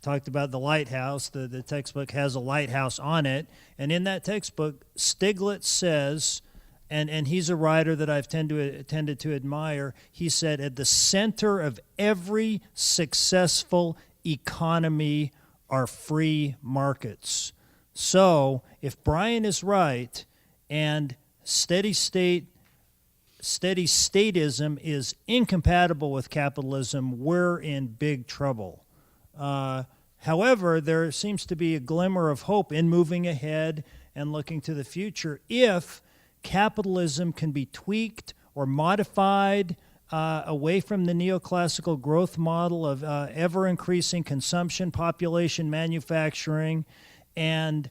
talked about the lighthouse. The textbook has a lighthouse on it, and in that textbook, Stiglitz says, and he's a writer that I've tended to admire. He said, at the center of every successful economy are free markets. So, if Brian is right, and steady statism is incompatible with capitalism, we're in big trouble. However, there seems to be a glimmer of hope in moving ahead and looking to the future if capitalism can be tweaked or modified away from the neoclassical growth model of ever-increasing consumption, population, manufacturing, and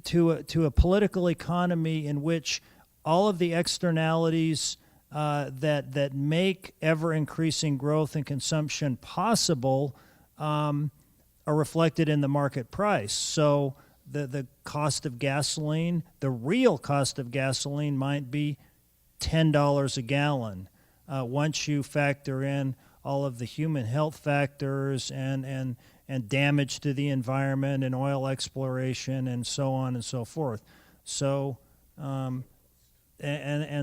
to a political economy in which all of the externalities that make ever-increasing growth and consumption possible are reflected in the market price. So the cost of gasoline, the real cost of gasoline might be $10 a gallon. Once you factor in all of the human health factors and damage to the environment and oil exploration and so on and so forth. So, and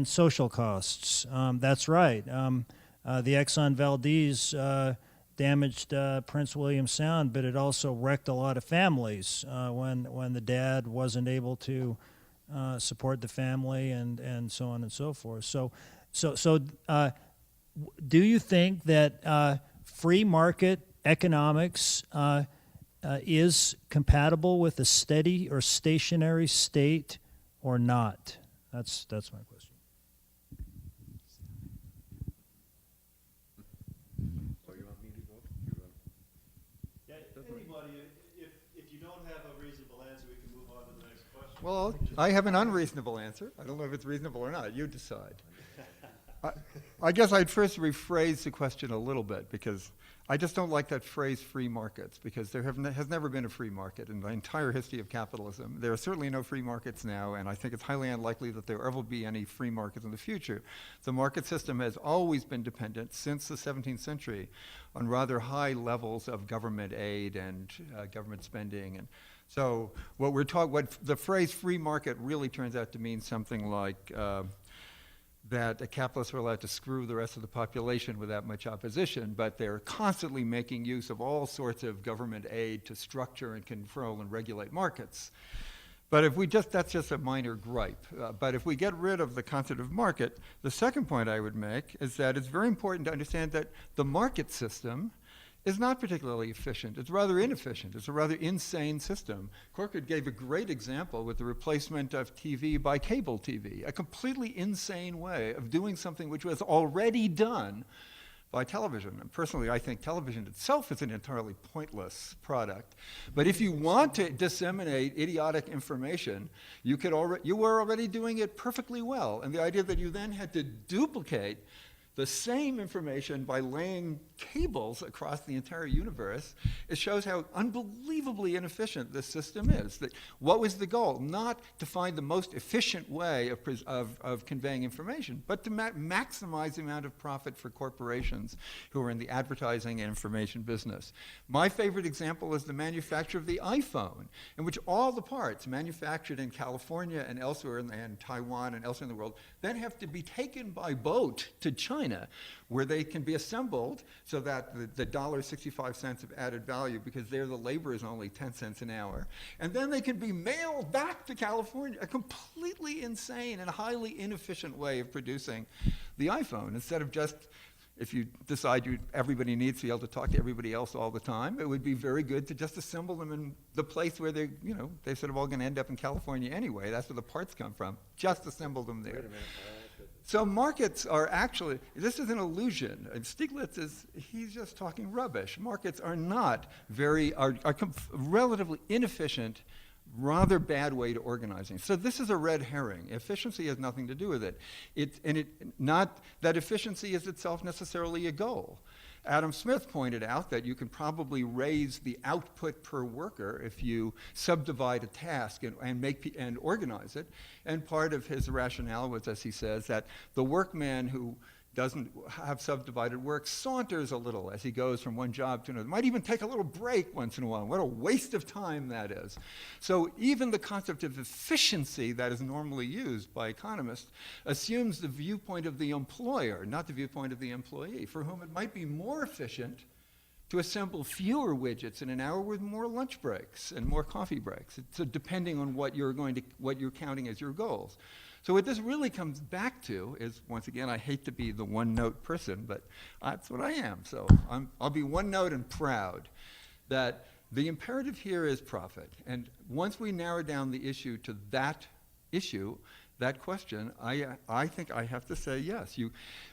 social costs. That's right. The Exxon Valdez damaged Prince William Sound, but it also wrecked a lot of families when the dad wasn't able to support the family and so on and so forth. So do you think that free market economics is compatible with a steady or stationary state or not? That's my question. So you want me to go? Yeah, anybody, if you don't have a reasonable answer, we can move on to the next question. Well, I have an unreasonable answer. I don't know if it's reasonable or not. You decide. I guess I'd first rephrase the question a little bit, because I just don't like that phrase free markets, because there has never been a free market in the entire history of capitalism. There are certainly no free markets now, and I think it's highly unlikely that there ever will be any free markets in the future. The market system has always been dependent since the 17th century on rather high levels of government aid and government spending. And so what the phrase free market really turns out to mean something like that capitalists are allowed to screw the rest of the population without much opposition, but they're constantly making use of all sorts of government aid to structure and control and regulate markets. But if that's just a minor gripe. But if we get rid of the concept of market, the second point I would make is that it's very important to understand that the market system is not particularly efficient. It's rather inefficient. It's a rather insane system. Korkut gave a great example with the replacement of TV by cable TV, a completely insane way of doing something which was already done by television. And personally, I think television itself is an entirely pointless product. But if you want to disseminate idiotic information, you were already doing it perfectly well. And the idea that you then had to duplicate the same information by laying cables across the entire universe, it shows how unbelievably inefficient this system is. That what was the goal? Not to find the most efficient way of conveying information, but to maximize the amount of profit for corporations who are in the advertising and information business. My favorite example is the manufacture of the iPhone, in which all the parts manufactured in California and elsewhere, and Taiwan and elsewhere in the world, then have to be taken by boat to China, where they can be assembled so that the $1.65 of added value, because there the labor is only 10 cents an hour, and then they can be mailed back to California. A completely insane and highly inefficient way of producing the iPhone, instead of just if you decide everybody needs to be able to talk to everybody else all the time, it would be very good to just assemble them in the place where they're sort of all going to end up in California anyway. That's where the parts come from. Just assemble them there. So markets are actually, this is an illusion. And Stiglitz he's just talking rubbish. Markets are not relatively inefficient, rather bad way to organizing. So this is a red herring. Efficiency has nothing to do with it. Not that efficiency is itself necessarily a goal. Adam Smith pointed out that you can probably raise the output per worker if you subdivide a task and organize it. And part of his rationale was, as he says, that the workman who doesn't have subdivided work saunters a little as he goes from one job to another. Might even take a little break once in a while. What a waste of time that is. So even the concept of efficiency that is normally used by economists assumes the viewpoint of the employer, not the viewpoint of the employee, for whom it might be more efficient to assemble fewer widgets in an hour with more lunch breaks and more coffee breaks. So depending on what you're counting as your goals. So what this really comes back to is, once again, I hate to be the one-note person, but that's what I am. So I'll be one-note and proud that the imperative here is profit. And once we narrow down the issue to that issue, that question, I think I have to say yes.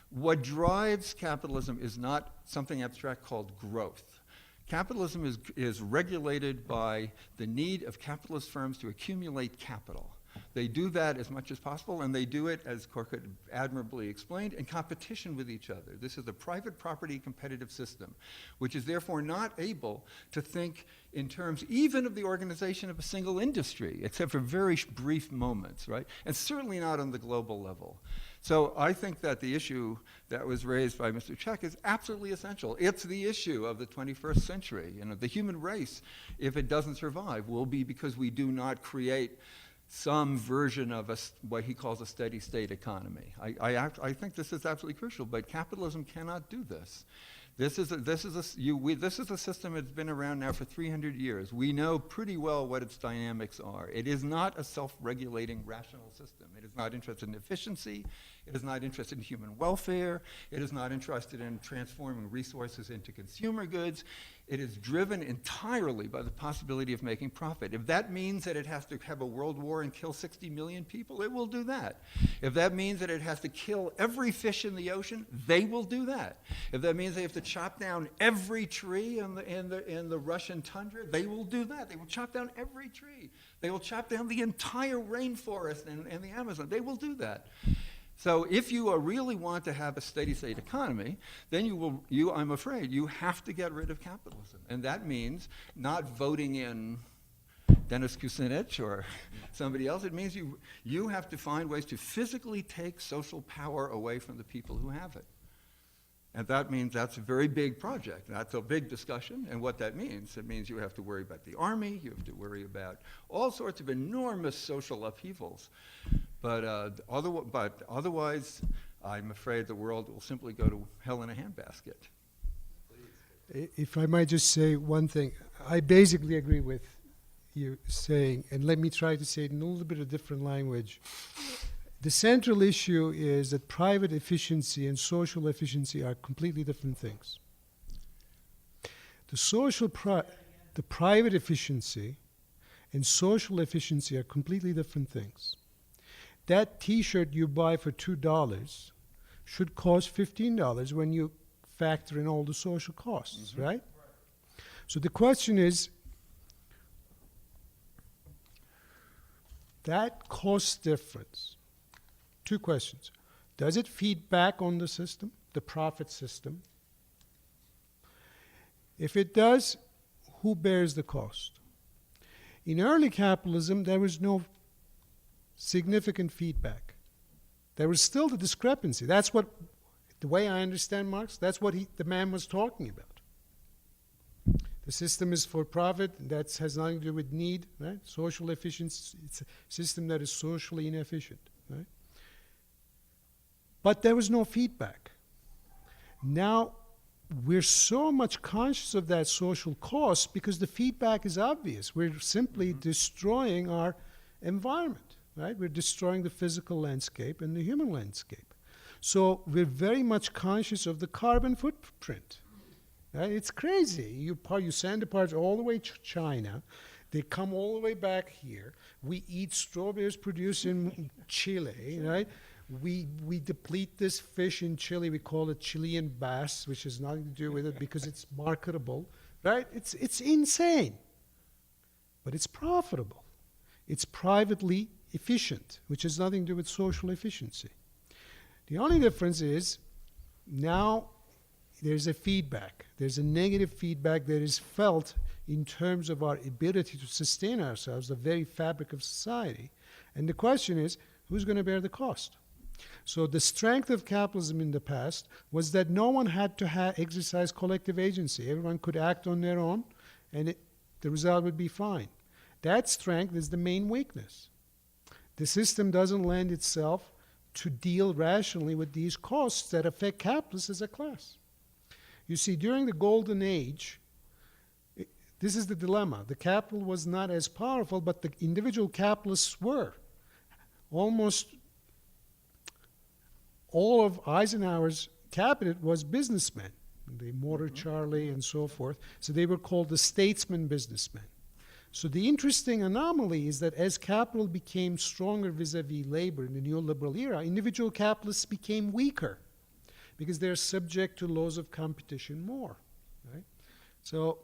What drives capitalism is not something abstract called growth. Capitalism is regulated by the need of capitalist firms to accumulate capital. They do that as much as possible, and they do it, as Korkut admirably explained, in competition with each other. This is a private property competitive system, which is therefore not able to think in terms even of the organization of a single industry, except for very brief moments, right? And certainly not on the global level. So I think that the issue that was raised by Mr. Czech is absolutely essential. It's the issue of the 21st century. The human race, if it doesn't survive, will be because we do not create some version of what he calls a steady state economy. I think this is absolutely crucial, but capitalism cannot do this. This is a system that's been around now for 300 years. We know pretty well what its dynamics are. It is not a self-regulating rational system. It is not interested in efficiency. It is not interested in human welfare. It is not interested in transforming resources into consumer goods. It is driven entirely by the possibility of making profit. If that means that it has to have a world war and kill 60 million people, it will do that. If that means that it has to kill every fish in the ocean, they will do that. If that means they have to chop down every tree in the Russian tundra, they will do that. They will chop down every tree. They will chop down the entire rainforest and the Amazon. They will do that. So if you really want to have a steady state economy, then I'm afraid you have to get rid of capitalism. And that means not voting in Dennis Kucinich or somebody else. It means you have to find ways to physically take social power away from the people who have it. And that means that's a very big project. That's a big discussion. And what that means, it means you have to worry about the army. You have to worry about all sorts of enormous social upheavals. But otherwise, I'm afraid the world will simply go to hell in a handbasket. If I might just say one thing, I basically agree with you saying, and let me try to say it in a little bit of different language. The central issue is that private efficiency and social efficiency are completely different things. The private efficiency and social efficiency are completely different things. That T-shirt you buy for $2 should cost $15 when you factor in all the social costs, mm-hmm. Right? So the question is, that cost difference, two questions. Does it feed back on the system, the profit system? If it does, who bears the cost? In early capitalism, there was no significant feedback. There was still the discrepancy. That's what, the way I understand Marx, that's what the man was talking about. The system is for profit, that has nothing to do with need, right? Social efficiency, it's a system that is socially inefficient, right? But there was no feedback. Now, we're so much conscious of that social cost because the feedback is obvious. We're simply destroying our environment, right? We're destroying the physical landscape and the human landscape. So we're very much conscious of the carbon footprint. Right? It's crazy. You send the parts all the way to China. They come all the way back here. We eat strawberries produced in Chile, right? We deplete this fish in Chile. We call it Chilean bass, which has nothing to do with it because it's marketable, right? It's insane. But it's profitable. It's privately efficient, which has nothing to do with social efficiency. The only difference is now there's a feedback. There's a negative feedback that is felt in terms of our ability to sustain ourselves, the very fabric of society. And the question is, who's going to bear the cost? So the strength of capitalism in the past was that no one had to exercise collective agency. Everyone could act on their own, and the result would be fine. That strength is the main weakness. The system doesn't lend itself to deal rationally with these costs that affect capitalists as a class. You see, during the golden age, this is the dilemma. The capital was not as powerful, but the individual capitalists were. Almost all of Eisenhower's cabinet was businessmen, the Motor Charlie and so forth. So they were called the statesman businessmen. So the interesting anomaly is that as capital became stronger vis-a-vis labor in the neoliberal era, individual capitalists became weaker because they're subject to laws of competition more. Right? So,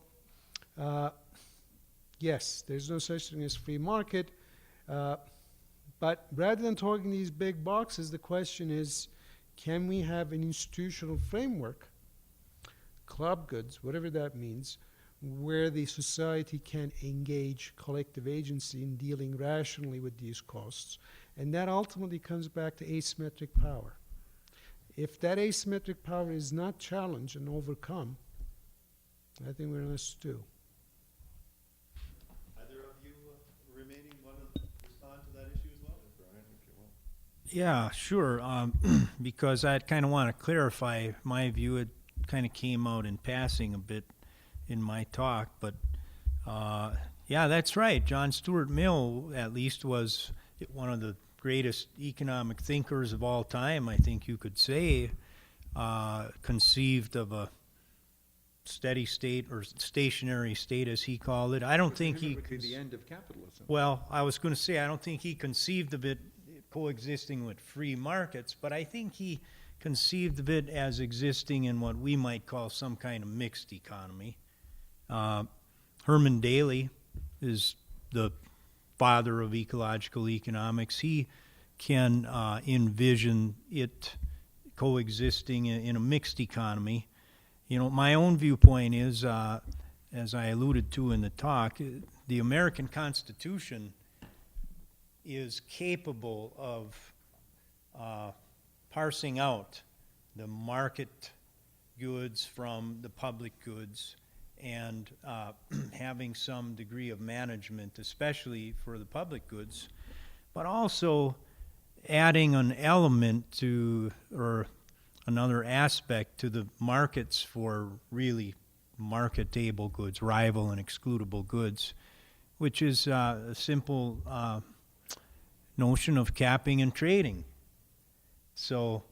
yes, there's no such thing as free market. But rather than talking these big boxes, the question is, can we have an institutional framework, club goods, whatever that means, where the society can engage collective agency in dealing rationally with these costs? And that ultimately comes back to asymmetric power. If that asymmetric power is not challenged and overcome, I think we're in a stew. Either of you remaining want to respond to that issue as well? Brian, if you want. Yeah, sure. Because I kind of want to clarify my view. It kind of came out in passing a bit in my talk, but yeah, that's right. John Stuart Mill, at least, was one of the greatest economic thinkers of all time, I think you could say, conceived of a steady state or stationary state, as he called it. I don't think he... the end of capitalism. Well, I was going to say, I don't think he conceived of it coexisting with free markets, but I think he conceived of it as existing in what we might call some kind of mixed economy. Herman Daly is the father of ecological economics. He can envision it coexisting in a mixed economy. You know, my own viewpoint is, as I alluded to in the talk, the American Constitution is capable of parsing out the market goods from the public goods and having some degree of management, especially for the public goods, but also adding an element to, or another aspect to the markets for really marketable goods, rival and excludable goods, which is a simple notion of capping and trading. So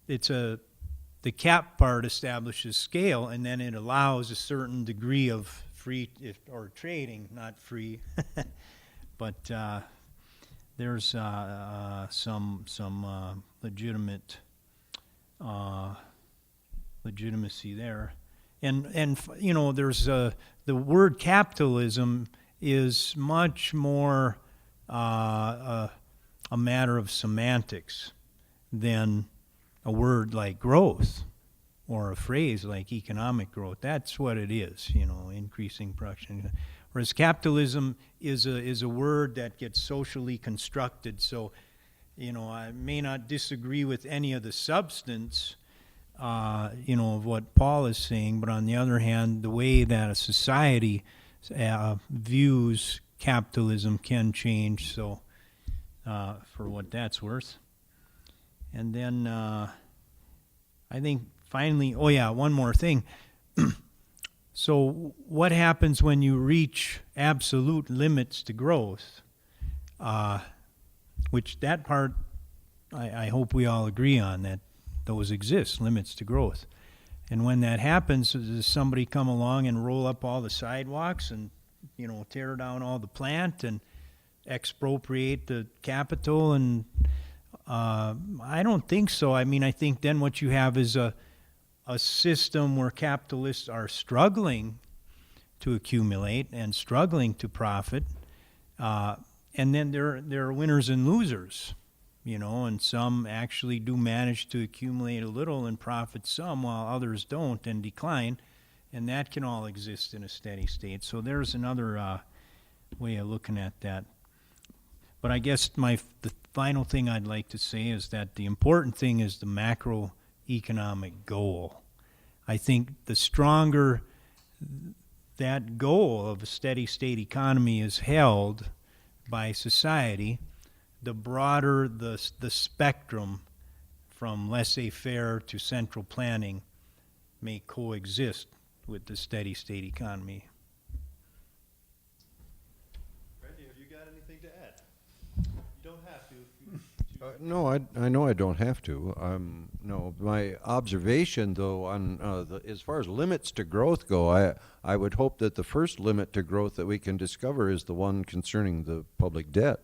the cap part establishes scale, and then it allows a certain degree of free or trading, not free, but there's some legitimate legitimacy there, and you know, there's the word capitalism is much more a matter of semantics than a word like growth or a phrase like economic growth. That's what it is, you know, increasing production. Whereas capitalism is a word that gets socially constructed. So, you know, I may not disagree with any of the substance, you know, of what Paul is saying, but on the other hand, the way that a society views capitalism can change. So, for what that's worth. And then I think finally, oh yeah, one more thing. So what happens when you reach absolute limits to growth? Which that part I hope we all agree on that those exist, limits to growth. And when that happens, does somebody come along and roll up all the sidewalks and, tear down all the plant and expropriate the capital? And I don't think so. I mean, I think then what you have is a system where capitalists are struggling to accumulate and struggling to profit, and then there are winners and losers, and some actually do manage to accumulate a little and profit some, while others don't and decline, and that can all exist in a steady state. So there's another way of looking at that. But I guess the final thing I'd like to say is that the important thing is the macroeconomic goal. I think the stronger that goal of a steady state economy is held by society, the broader the spectrum from laissez-faire to central planning may coexist with the steady state economy. Randy, have you got anything to add? You don't have to. No, I know I don't have to. No, my observation, though, on as far as limits to growth go, I would hope that the first limit to growth that we can discover is the one concerning the public debt.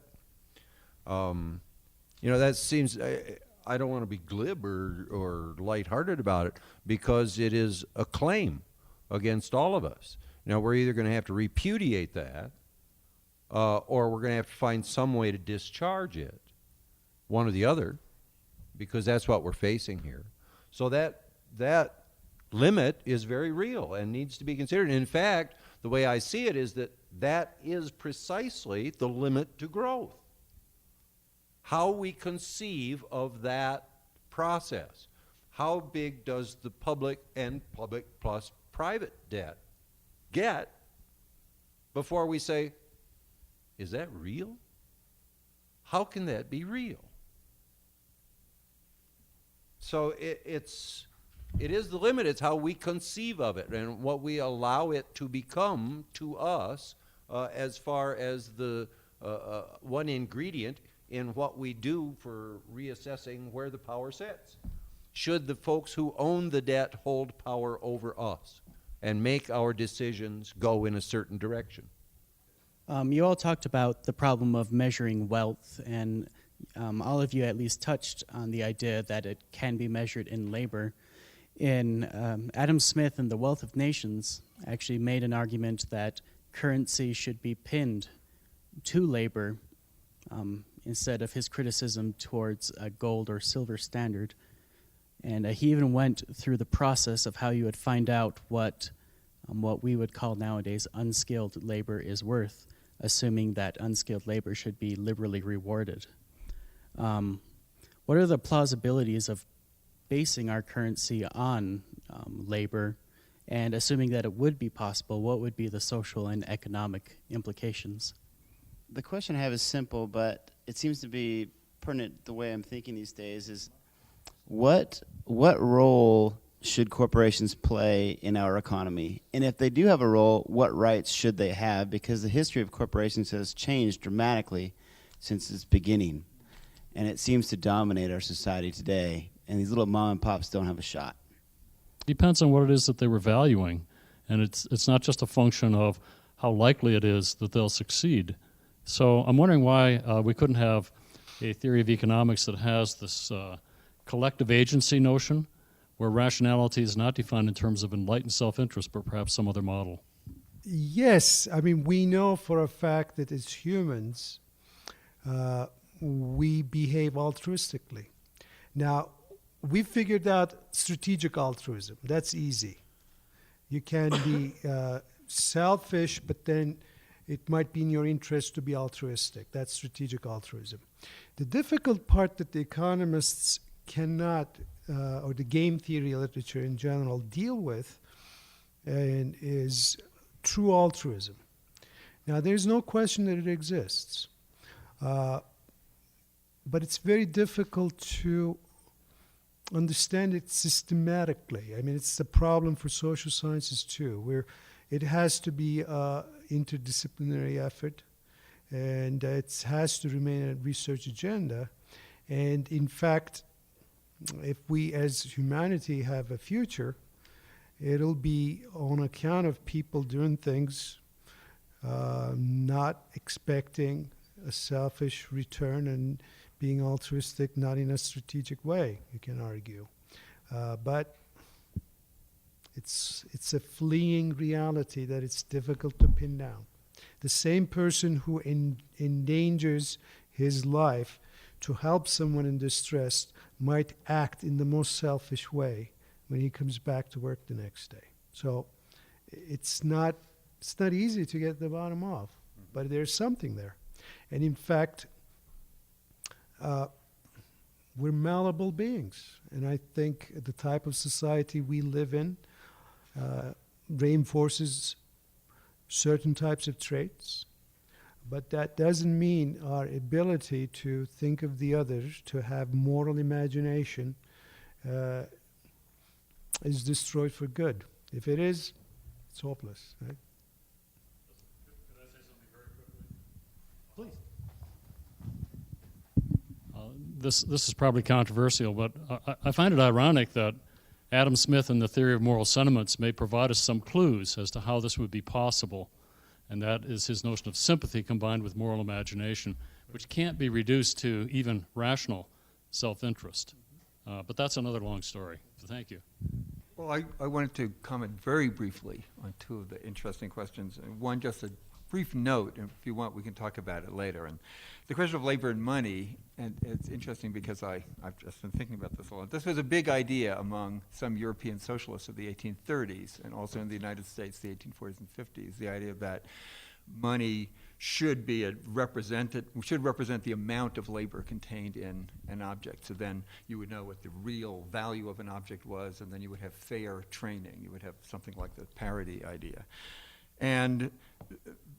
That seems, I don't want to be glib or lighthearted about it, because it is a claim against all of us. Now, we're either going to have to repudiate that, or we're going to have to find some way to discharge it, one or the other, because that's what we're facing here. So that limit is very real and needs to be considered. In fact, the way I see it is that is precisely the limit to growth. How we conceive of that process. How big does the public and public plus private debt get before we say, is that real? How can that be real? So it is the limit. It's how we conceive of it and what we allow it to become to us as far as the one ingredient in what we do for reassessing where the power sits. Should the folks who own the debt hold power over us and make our decisions go in a certain direction? You all talked about the problem of measuring wealth, and all of you at least touched on the idea that it can be measured in labor. Adam Smith in The Wealth of Nations actually made an argument that currency should be pinned to labor instead of his criticism towards a gold or silver standard. And he even went through the process of how you would find out what we would call nowadays unskilled labor is worth, assuming that unskilled labor should be liberally rewarded. What are the plausibilities of basing our currency on labor, and assuming that it would be possible, what would be the social and economic implications? The question I have is simple, but it seems to be pertinent the way I'm thinking these days is what role should corporations play in our economy? And if they do have a role, what rights should they have? Because the history of corporations has changed dramatically since its beginning. And it seems to dominate our society today. And these little mom and pops don't have a shot. Depends on what it is that they were valuing. And it's not just a function of how likely it is that they'll succeed. So I'm wondering why we couldn't have a theory of economics that has this collective agency notion, where rationality is not defined in terms of enlightened self-interest, but perhaps some other model. Yes, I mean, we know for a fact that as humans, we behave altruistically. Now, we figured out strategic altruism. That's easy. You can be selfish, but then it might be in your interest to be altruistic. That's strategic altruism. The difficult part that the economists cannot, or the game theory literature in general, deal with and is true altruism. Now, there's no question that it exists, but it's very difficult to understand it systematically. I mean, it's a problem for social sciences too, where it has to be an interdisciplinary effort, and it has to remain a research agenda. And in fact, if we as humanity have a future, it'll be on account of people doing things, not expecting a selfish return and being altruistic, not in a strategic way, you can argue. But it's a fleeing reality that it's difficult to pin down. The same person who endangers his life to help someone in distress might act in the most selfish way when he comes back to work the next day. So it's not easy to get the bottom off, but there's something there. And in fact, we're malleable beings. And I think the type of society we live in reinforces certain types of traits. But that doesn't mean our ability to think of the others, to have moral imagination, is destroyed for good. If it is, it's hopeless, right? Could I say something very quickly? Please. This is probably controversial, but I find it ironic that Adam Smith and the theory of moral sentiments may provide us some clues as to how this would be possible, and that is his notion of sympathy combined with moral imagination, which can't be reduced to even rational self-interest. But that's another long story, so thank you. Well, I wanted to comment very briefly on two of the interesting questions. One, just a brief note, and if you want, we can talk about it later. And the question of labor and money, and it's interesting because I've just been thinking about this a lot. This was a big idea among some European socialists of the 1830s, and also in the United States, the 1840s and 50s, the idea that money should represent the amount of labor contained in an object. So then you would know what the real value of an object was, and then you would have fair training. You would have something like the parity idea. And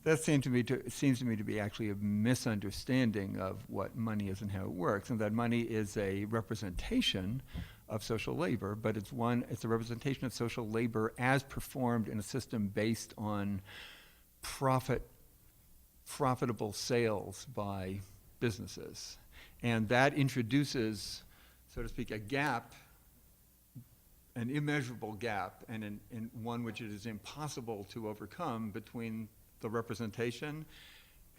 that seems to me to be actually a misunderstanding of what money is and how it works, and that money is a representation of social labor, but it's a representation of social labor as performed in a system based on profitable sales by businesses. And that introduces, so to speak, a gap, an immeasurable gap, and in one which it is impossible to overcome between the representation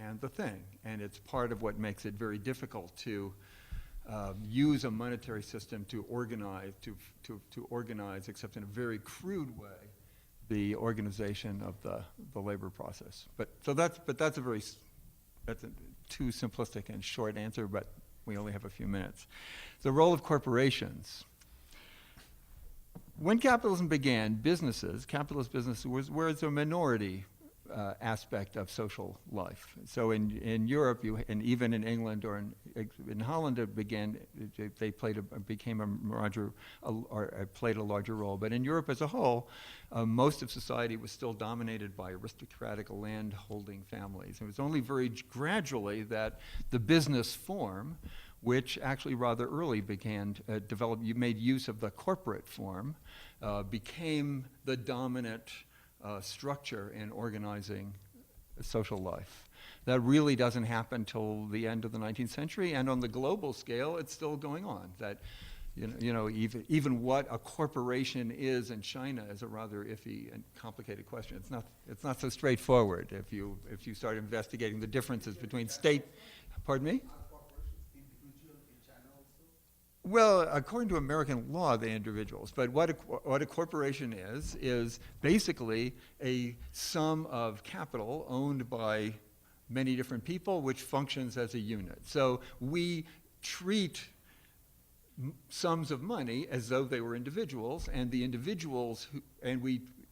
and the thing. And it's part of what makes it very difficult to use a monetary system to organize, to organize, except in a very crude way, the organization of the labor process. That's a too simplistic and short answer, but we only have a few minutes. The role of corporations. When capitalism began, capitalist businesses were a minority aspect of social life. So in Europe, and even in England or in Holland, played a larger role. But in Europe as a whole, most of society was still dominated by aristocratic land-holding families. It was only very gradually that the business form, which actually rather early began to develop, you made use of the corporate form, became the dominant structure in organizing social life. That really doesn't happen till the end of the 19th century, and on the global scale, it's still going on. That, even what a corporation is in China is a rather iffy and complicated question. It's not so straightforward if you start investigating the differences between state. Pardon me? Well, according to American law, they're individuals. But what a corporation is basically a sum of capital owned by many different people, which functions as a unit. So we treat sums of money as though they were individuals, and the individuals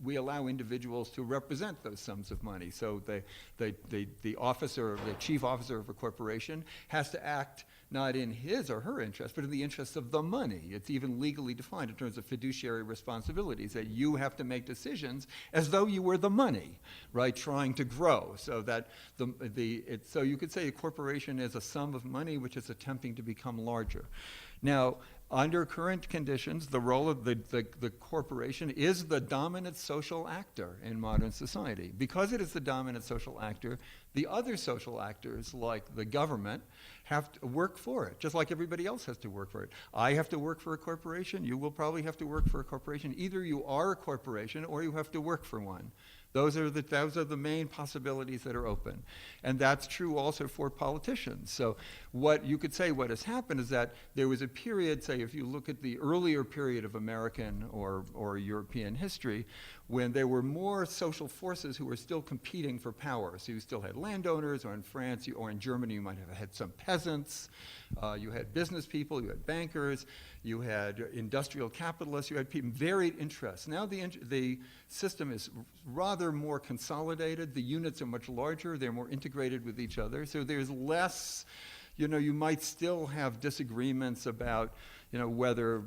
we allow individuals to represent those sums of money. So the officer, the chief officer of a corporation, has to act not in his or her interest, but in the interest of the money. It's even legally defined in terms of fiduciary responsibilities, that you have to make decisions as though you were the money, right, trying to grow. So that so you could say a corporation is a sum of money which is attempting to become larger. Now, under current conditions, the role of the corporation is the dominant social actor in modern society. Because it is the dominant social actor, the other social actors, like the government, have to work for it, just like everybody else has to work for it. I have to work for a corporation. You will probably have to work for a corporation. Either you are a corporation or you have to work for one. Those are the main possibilities that are open. And that's true also for politicians. So what you could say what has happened is that there was a period, say if you look at the earlier period of American or European history, when there were more social forces who were still competing for power. So you still had landowners, or in France or in Germany you might have had some peasants, you had business people, you had bankers, you had industrial capitalists, you had people, varied interests. Now the system is rather more consolidated, the units are much larger, they're more integrated with each other, so there's less, you might still have disagreements about, whether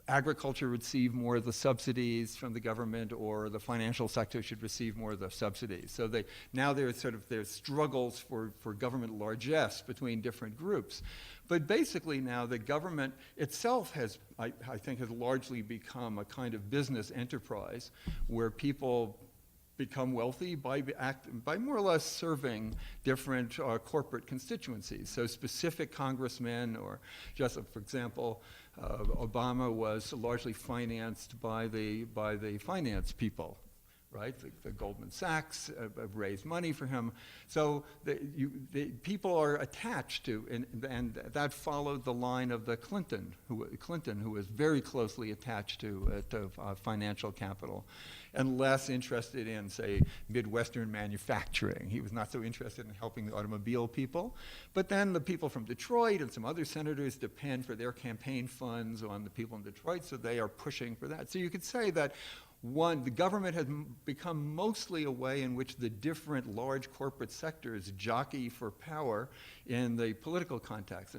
agriculture receive more of the subsidies from the government or the financial sector should receive more of the subsidies. So now there's struggles for government largesse between different groups. But basically now the government itself has, I think, has largely become a kind of business enterprise where people become wealthy by more or less serving different corporate constituencies. So specific congressmen, or just for example, Obama was largely financed by the finance people, right? The Goldman Sachs have raised money for him. So the people are attached to, and that followed the line of the Clinton, who was very closely attached to financial capital, and less interested in, say, Midwestern manufacturing. He was not so interested in helping the automobile people. But then the people from Detroit and some other senators depend for their campaign funds on the people in Detroit, so they are pushing for that. So you could say that the government has become mostly a way in which the different large corporate sectors jockey for power in the political context.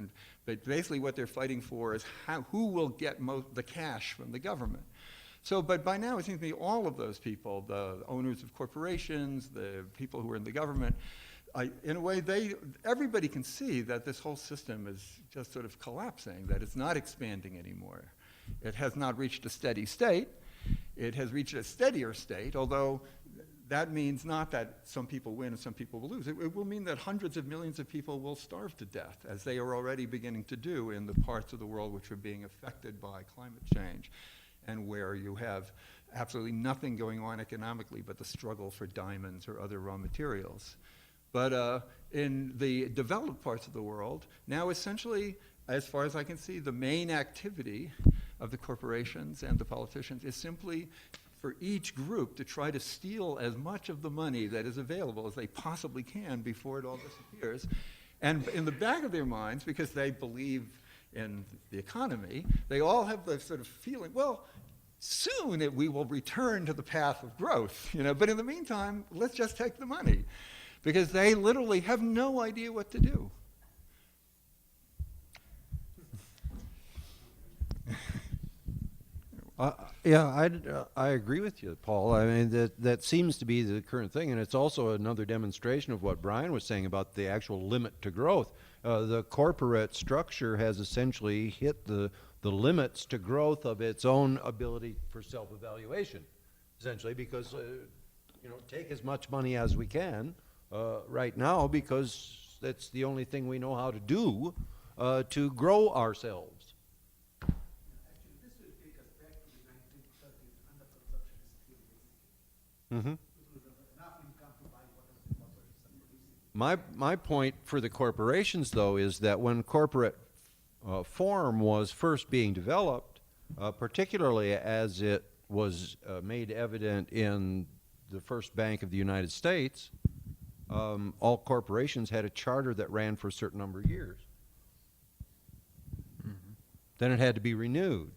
But basically what they're fighting for is who will get the cash from the government. So, but by now it seems to me all of those people, the owners of corporations, the people who are in the government, in a way everybody can see that this whole system is just sort of collapsing, that it's not expanding anymore. It has not reached a steady state. It has reached a steadier state, although that means not that some people win and some people will lose. It will mean that hundreds of millions of people will starve to death, as they are already beginning to do in the parts of the world which are being affected by climate change, and where you have absolutely nothing going on economically but the struggle for diamonds or other raw materials. But in the developed parts of the world, now essentially, as far as I can see, the main activity of the corporations and the politicians is simply for each group to try to steal as much of the money that is available as they possibly can before it all disappears. And in the back of their minds, because they believe in the economy, they all have the sort of feeling, well, soon we will return to the path of growth, but in the meantime, let's just take the money, because they literally have no idea what to do. I agree with you, Paul. I mean, that seems to be the current thing, and it's also another demonstration of what Brian was saying about the actual limit to growth. The corporate structure has essentially hit the limits to growth of its own ability for self-evaluation, essentially, because take as much money as we can right now, because that's the only thing we know how to do to grow ourselves. Mm-hmm. My point for the corporations, though, is that when corporate form was first being developed, particularly as it was made evident in the first Bank of the United States, all corporations had a charter that ran for a certain number of years. Mm-hmm. Then it had to be renewed.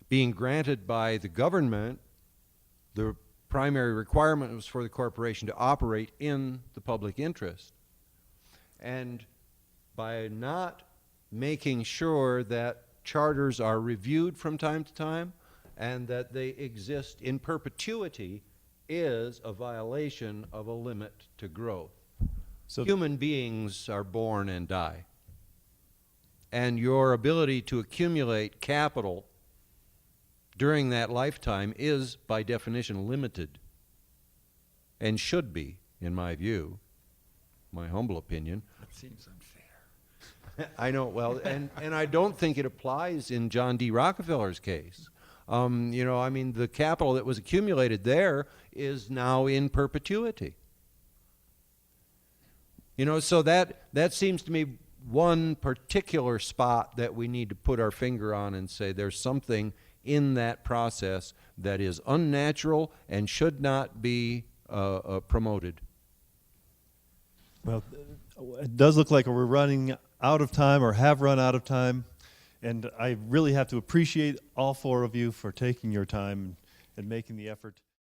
Being granted by the government, the primary requirement was for the corporation to operate in the public interest. And by not making sure that charters are reviewed from time to time and that they exist in perpetuity is a violation of a limit to growth. So human beings are born and die. and your ability to accumulate capital during that lifetime is, by definition, limited, and should be, in my view, my humble opinion. That seems unfair. I know, well, and I don't think it applies in John D. Rockefeller's case. You know, I mean, the capital that was accumulated there is now in perpetuity. You know, so that seems to me one particular spot that we need to put our finger on and say there's something in that process that is unnatural and should not be promoted. Well, it does look like we're running out of time or have run out of time. And I really have to appreciate all four of you for taking your time and making the effort.